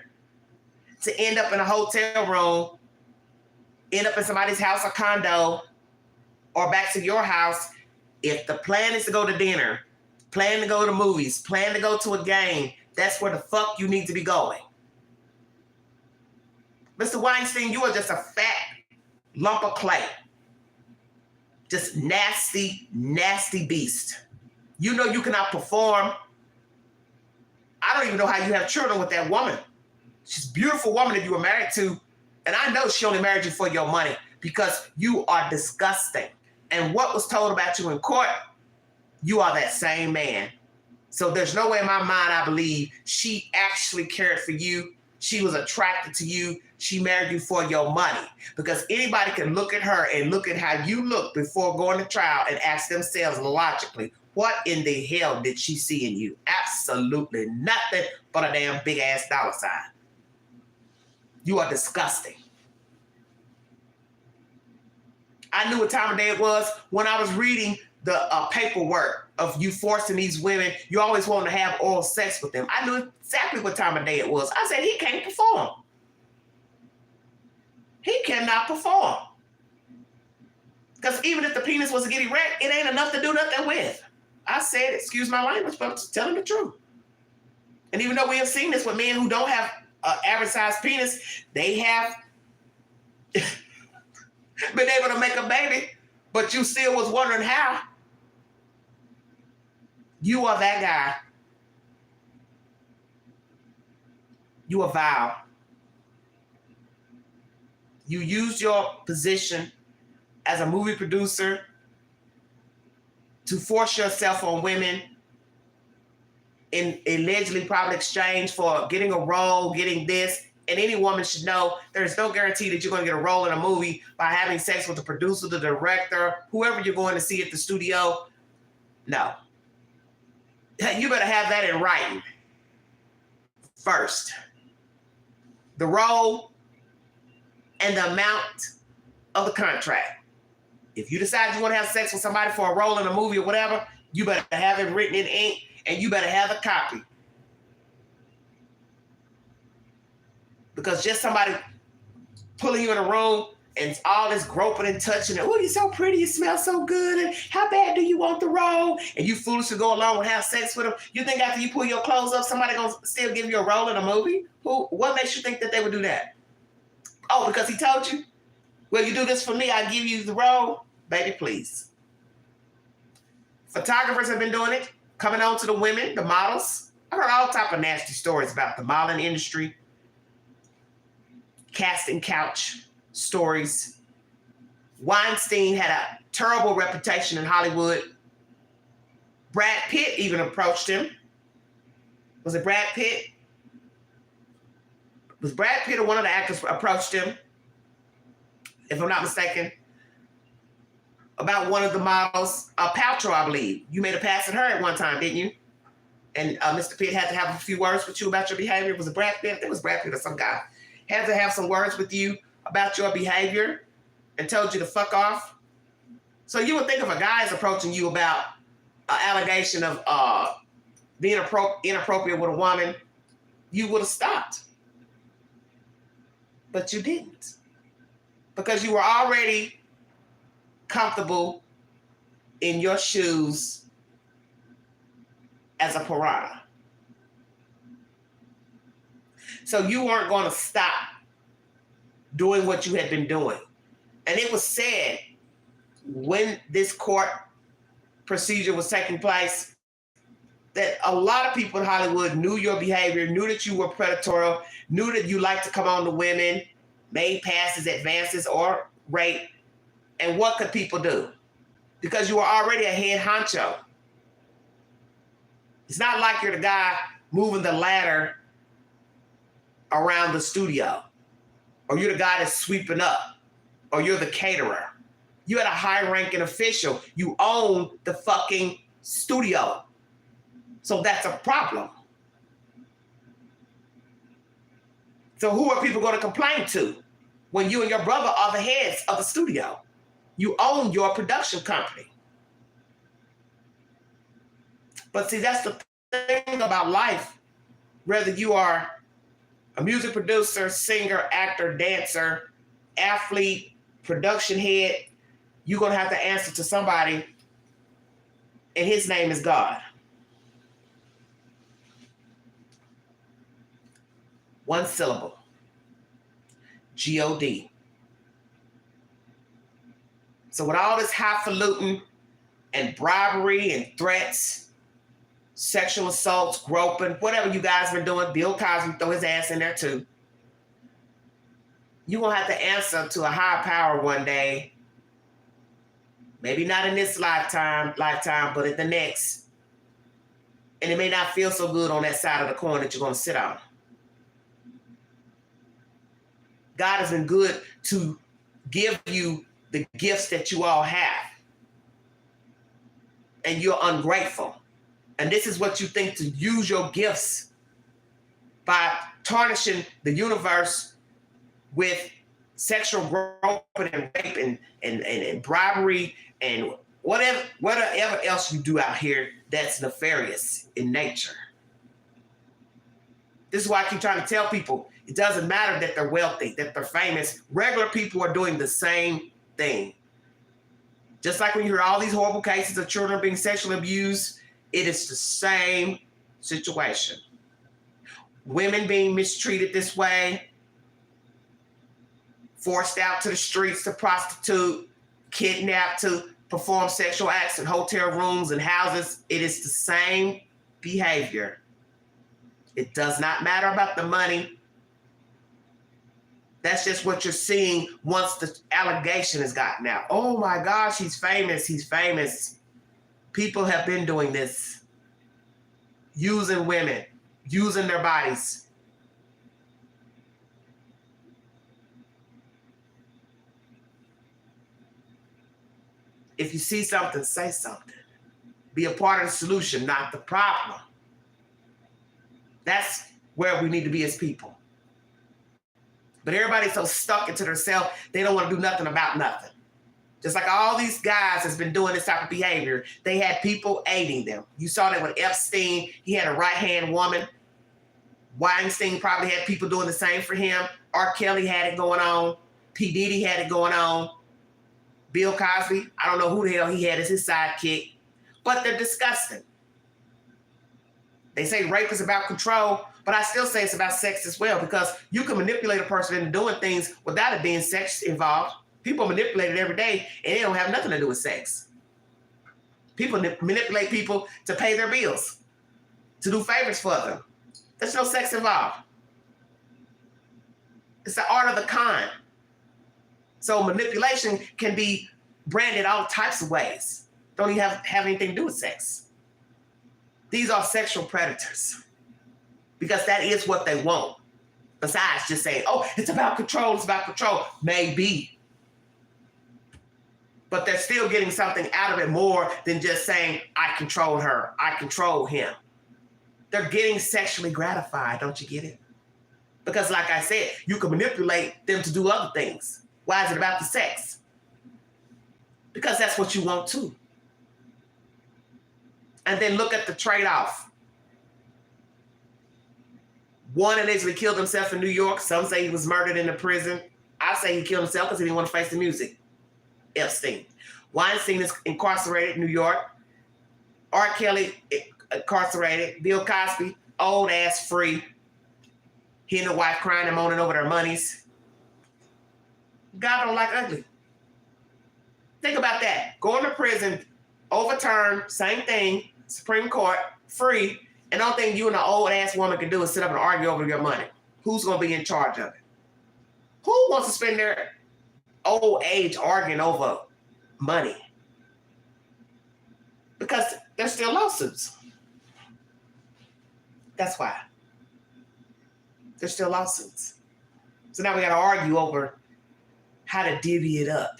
to end up in a hotel room, end up in somebody's house or condo, or back to your house. If the plan is to go to dinner, plan to go to movies, plan to go to a game, that's where the fuck you need to be going. Mr. Weinstein, you are just a fat lump of clay. Just nasty, nasty beast. You know you cannot perform. I don't even know how you have children with that woman. She's a beautiful woman that you were married to. And I know she only married you for your money, because you are disgusting. And what was told about you in court, you are that same man. So there's no way in my mind I believe she actually cared for you. She was attracted to you. She married you for your money. Because anybody can look at her and look at how you look before going to trial and ask themselves logically, what in the hell did she see in you? Absolutely nothing but a damn big ass dollar sign. You are disgusting. I knew what time of day it was when I was reading the paperwork of you forcing these women. You always want to have oral sex with them. I knew exactly what time of day it was. I said, he can't perform. He cannot perform. Because even if the penis was to get erect, it ain't enough to do nothing with. I said, excuse my language, but I'm just telling the truth. And even though we have seen this with men who don't have an average sized penis, they have been able to make a baby, but you still was wondering how. You are that guy. You are vile. You used your position as a movie producer to force yourself on women in allegedly probably exchange for getting a role, getting this. And any woman should know there's no guarantee that you're going to get a role in a movie by having sex with the producer, the director, whoever you're going to see at the studio. No. You better have that in writing first. The role and the amount of the contract. If you decide you want to have sex with somebody for a role in a movie or whatever, you better have it written in ink and you better have a copy. Because just somebody pulling you in a room and all this groping and touching and, oh, you're so pretty, you smell so good, and how bad do you want the role? And you foolishly go along and have sex with them. You think after you pull your clothes up, somebody gonna still give you a role in a movie? What makes you think that they would do that? Oh, because he told you? Well, you do this for me, I give you the role. Baby, please. Photographers have been doing it, coming on to the women, the models. I heard all type of nasty stories about the modeling industry, casting couch stories. Weinstein had a terrible reputation in Hollywood. Brad Pitt even approached him. Was it Brad Pitt? Was Brad Pitt or one of the actors approached him, if I'm not mistaken, about one of the models, Paltrow, I believe. You made a pass at her at one time, didn't you? And Mr. Pitt had to have a few words with you about your behavior. Was it Brad Pitt? I think it was Brad Pitt or some guy. Had to have some words with you about your behavior and told you to fuck off. So you would think if a guy is approaching you about an allegation of being inappropriate with a woman, you would have stopped. But you didn't. Because you were already comfortable in your shoes as a pariah. So you weren't going to stop doing what you had been doing. And it was said when this court procedure was taking place that a lot of people in Hollywood knew your behavior, knew that you were predatory, knew that you liked to come on to women, made passes, advances, or rape. And what could people do? Because you were already a head honcho. It's not like you're the guy moving the ladder around the studio, or you're the guy that's sweeping up, or you're the caterer. You're a high-ranking official. You own the fucking studio. So that's a problem. So who are people going to complain to when you and your brother are the heads of the studio? You own your production company. But see, that's the thing about life. Whether you are a music producer, singer, actor, dancer, athlete, production head, you're going to have to answer to somebody, and his name is God. One syllable. G-O-D. So with all this highfalutin and bribery and threats, sexual assaults, groping, whatever you guys been doing, Bill Cosby, throw his ass in there too. You're going to have to answer to a higher power one day. Maybe not in this lifetime, but in the next. And it may not feel so good on that side of the coin that you're going to sit on. God has been good to give you the gifts that you all have. And you're ungrateful. And this is what you think, to use your gifts by tarnishing the universe with sexual groping and rape and bribery and whatever else you do out here that's nefarious in nature. This is why I keep trying to tell people, it doesn't matter that they're wealthy, that they're famous. Regular people are doing the same thing. Just like when you hear all these horrible cases of children being sexually abused, it is the same situation. Women being mistreated this way, forced out to the streets to prostitute, kidnapped to perform sexual acts in hotel rooms and houses. It is the same behavior. It does not matter about the money. That's just what you're seeing once the allegation has gotten out. Oh my gosh, he's famous. He's famous. People have been doing this, using women, using their bodies. If you see something, say something. Be a part of the solution, not the problem. That's where we need to be as people. But everybody's so stuck into themselves, they don't want to do nothing about nothing. Just like all these guys has been doing this type of behavior, they had people aiding them. You saw that with Epstein, he had a right-hand woman. Weinstein probably had people doing the same for him. R. Kelly had it going on. P. Diddy had it going on. Bill Cosby, I don't know who the hell he had as his sidekick, but they're disgusting. They say rape is about control, but I still say it's about sex as well, because you can manipulate a person into doing things without it being sex involved. People manipulate it every day, and they don't have nothing to do with sex. People manipulate people to pay their bills, to do favors for them. There's no sex involved. It's the art of the con. So manipulation can be branded all types of ways. Don't even have anything to do with sex. These are sexual predators, because that is what they want. Besides just saying, oh, it's about control, it's about control. Maybe. But they're still getting something out of it more than just saying, I control her, I control him. They're getting sexually gratified, don't you get it? Because like I said, you can manipulate them to do other things. Why is it about the sex? Because that's what you want too. And then look at the trade-off. One allegedly killed himself in New York. Some say he was murdered in the prison. I say he killed himself because he didn't want to face the music. Epstein. Weinstein is incarcerated in New York. R. Kelly incarcerated. Bill Cosby, old ass free. He and the wife crying and moaning over their monies. God don't like ugly. Think about that. Going to prison, overturned, same thing, Supreme Court, free, and the only thing you and an old ass woman can do is sit up and argue over your money. Who's going to be in charge of it? Who wants to spend their old age arguing over money? Because there's still lawsuits. That's why. There's still lawsuits. So now we got to argue over how to divvy it up.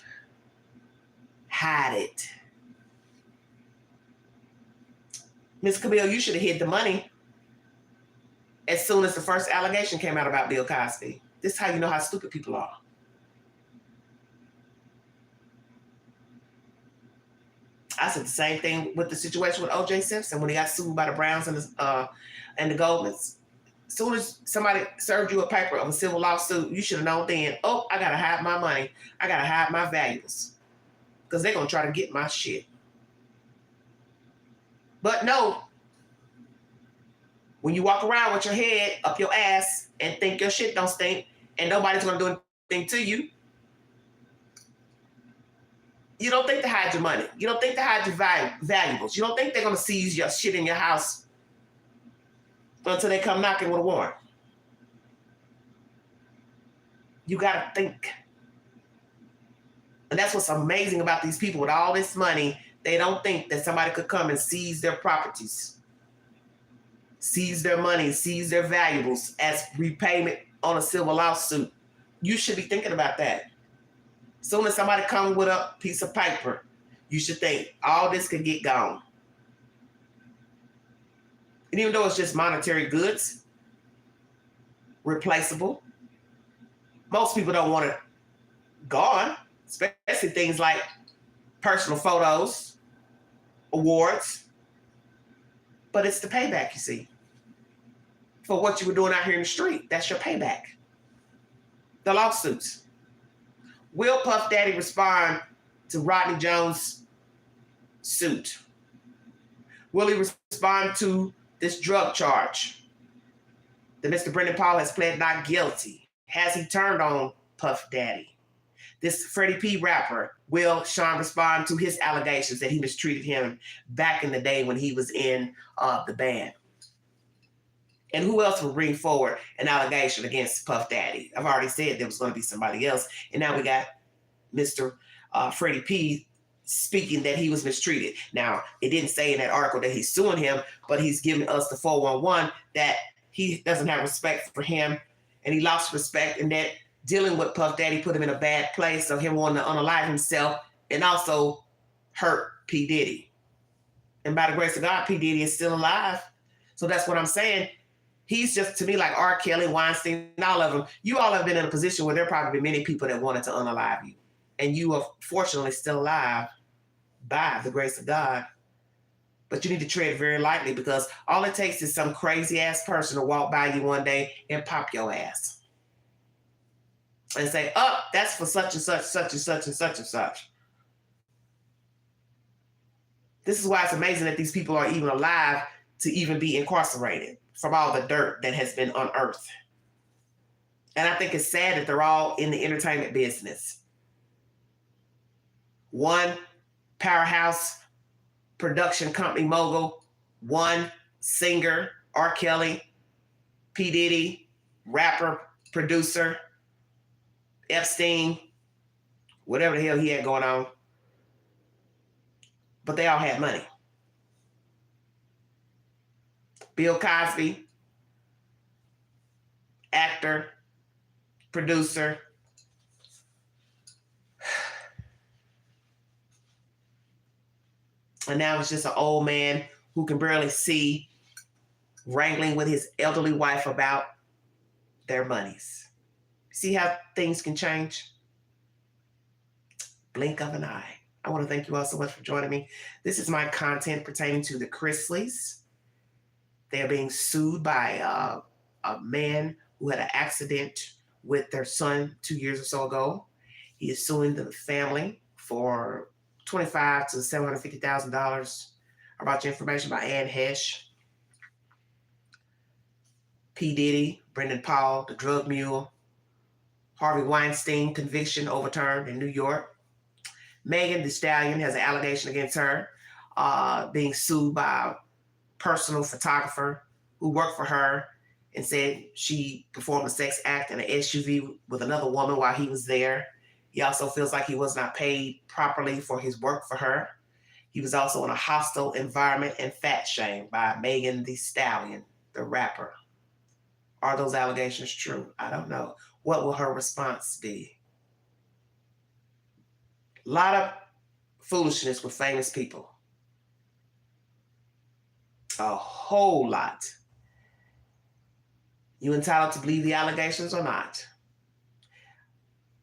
Hide it. Miss Camille, you should have hid the money as soon as the first allegation came out about Bill Cosby. This is how you know how stupid people are. I said the same thing with the situation with O.J. Simpson when he got sued by the Browns and the Goldmans. As soon as somebody served you a paper of a civil lawsuit, you should have known then, oh, I got to hide my money. I got to hide my valuables because they're going to try to get my shit. But no, when you walk around with your head up your ass and think your shit don't stink and nobody's going to do anything to you, you don't think to hide your money. You don't think to hide your valuables. You don't think they're going to seize your shit in your house until they come knocking with a warrant. You got to think. And that's what's amazing about these people with all this money. They don't think that somebody could come and seize their properties, seize their money, seize their valuables as repayment on a civil lawsuit. You should be thinking about that. As soon as somebody comes with a piece of paper, you should think all this could get gone. And even though it's just monetary goods, replaceable, most people don't want it gone, especially things like personal photos, awards. But it's the payback, you see, for what you were doing out here in the street. That's your payback. The lawsuits. Will Puff Daddy respond to Rodney Jones' suit? Will he respond to this drug charge that Mr. Brendan Paul has pled not guilty? Has he turned on Puff Daddy? This Freddie P rapper, will Sean respond to his allegations that he mistreated him back in the day when he was in the band? And who else will bring forward an allegation against Puff Daddy? I've already said there was going to be somebody else. And now we got Mr. Freddie P speaking that he was mistreated. Now, it didn't say in that article that he's suing him, but he's giving us the 411 that he doesn't have respect for him, and he lost respect, and that dealing with Puff Daddy put him in a bad place of him wanting to unalive himself and also hurt P. Diddy. And by the grace of God, P. Diddy is still alive. So that's what I'm saying. He's just, to me, like R. Kelly, Weinstein, all of them. You all have been in a position where there probably been many people that wanted to unalive you. And you are fortunately still alive by the grace of God. But you need to tread very lightly, because all it takes is some crazy ass person to walk by you one day and pop your ass. And say, oh, that's for such and such, such and such and such and such. This is why it's amazing that these people are even alive to even be incarcerated from all the dirt that has been unearthed. And I think it's sad that they're all in the entertainment business. One powerhouse production company mogul, one singer, R. Kelly, P. Diddy, rapper, producer, Epstein, whatever the hell he had going on. But they all had money. Bill Cosby, actor, producer. And now it's just an old man who can barely see, wrangling with his elderly wife about their monies. See how things can change? Blink of an eye. I want to thank you all so much for joining me. This is my content pertaining to the Chrisleys. They are being sued by a man who had an accident with their son 2 years or so ago. He is suing the family for $25,000 to $750,000. I brought you information by Ann Hesh. P. Diddy, Brendan Paul, the drug mule. Harvey Weinstein conviction overturned in New York. Megan Thee Stallion has an allegation against her, being sued by a personal photographer who worked for her and said she performed a sex act in an SUV with another woman while he was there. He also feels like he was not paid properly for his work for her. He was also in a hostile environment and fat shamed by Megan Thee Stallion, the rapper. Are those allegations true? I don't know. What will her response be? A lot of foolishness with famous people. A whole lot. You entitled to believe the allegations or not?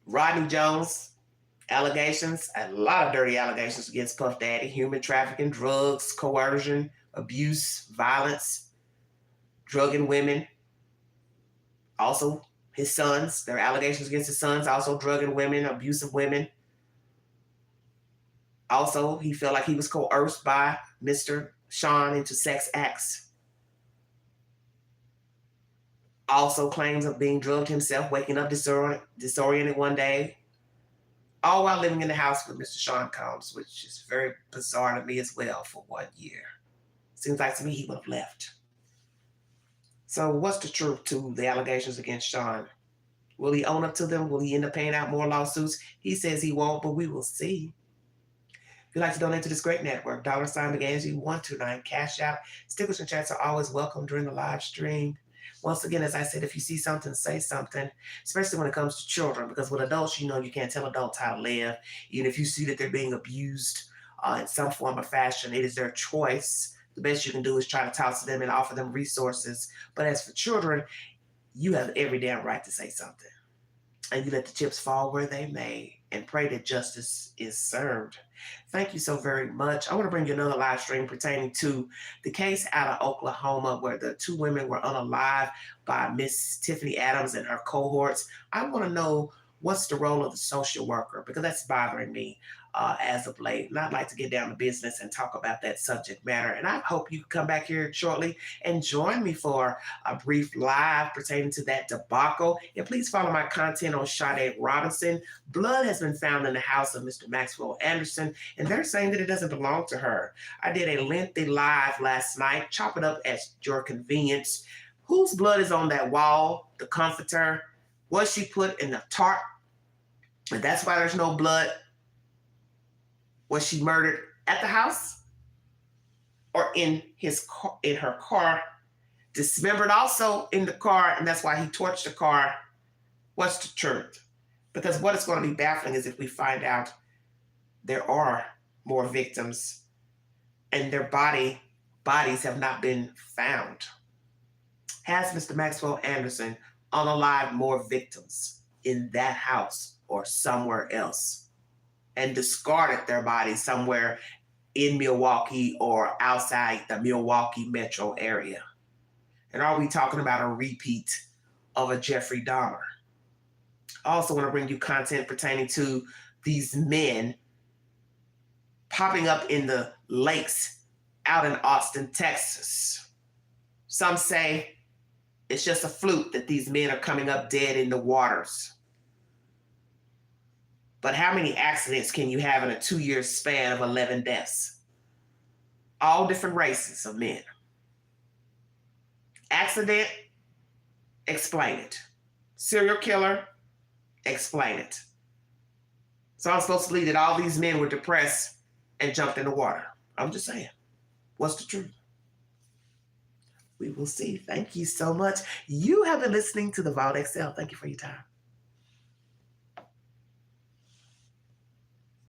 Rodney Jones, allegations, a lot of dirty allegations against Puff Daddy, human trafficking, drugs, coercion, abuse, violence, drugging women. Also, his sons, there are allegations against his sons, also drugging women, abusive women. Also, he felt like he was coerced by Mr. Sean into sex acts. Also claims of being drugged himself, waking up disoriented one day, all while living in the house with Mr. Sean Combs, which is very bizarre to me as well for 1 year. Seems like to me he would have left. So what's the truth to the allegations against Sean? Will he own up to them? Will he end up paying out more lawsuits? He says he won't, but we will see. If you'd like to donate to this great network, $McAngie129, Cash App. Stickers and chats are always welcome during the live stream. Once again, as I said, if you see something, say something, especially when it comes to children, because with adults, you know, you can't tell adults how to live. Even if you see that they're being abused in some form or fashion, it is their choice. The best you can do is try to talk to them and offer them resources. But as for children, you have every damn right to say something. And you let the chips fall where they may and pray that justice is served. Thank you so very much. I want to bring you another live stream pertaining to the case out of Oklahoma where the two women were unalived by Miss Tiffany Adams and her cohorts. I want to know what's the role of the social worker, because that's bothering me. as of late. And I'd like to get down to business and talk about that subject matter. And I hope you come back here shortly and join me for a brief live pertaining to that debacle. And please follow my content on Sade Robinson. Blood has been found in the house of Mr. Maxwell Anderson, and they're saying that it doesn't belong to her. I did a lengthy live last night. Chop it up at your convenience. Whose blood is on that wall? The comforter? Was she put in the tarp? And that's why there's no blood. Was she murdered at the house or in her car? Dismembered also in the car, and that's why he torched the car. What's the truth? Because what is going to be baffling is if we find out there are more victims and their bodies have not been found. Has Mr. Maxwell Anderson unalived more victims in that house or somewhere else and discarded their bodies somewhere in Milwaukee or outside the Milwaukee metro area? And are we talking about a repeat of a Jeffrey Dahmer? I also want to bring you content pertaining to these men popping up in the lakes out in Austin, Texas. Some say it's just a fluke that these men are coming up dead in the waters. But how many accidents can you have in a 2-year span of 11 deaths? All different races of men. Accident, explain it. Serial killer, explain it. So I'm supposed to believe that all these men were depressed and jumped in the water. I'm just saying. What's the truth? We will see. Thank you so much. You have been listening to the Vault XL. Thank you for your time.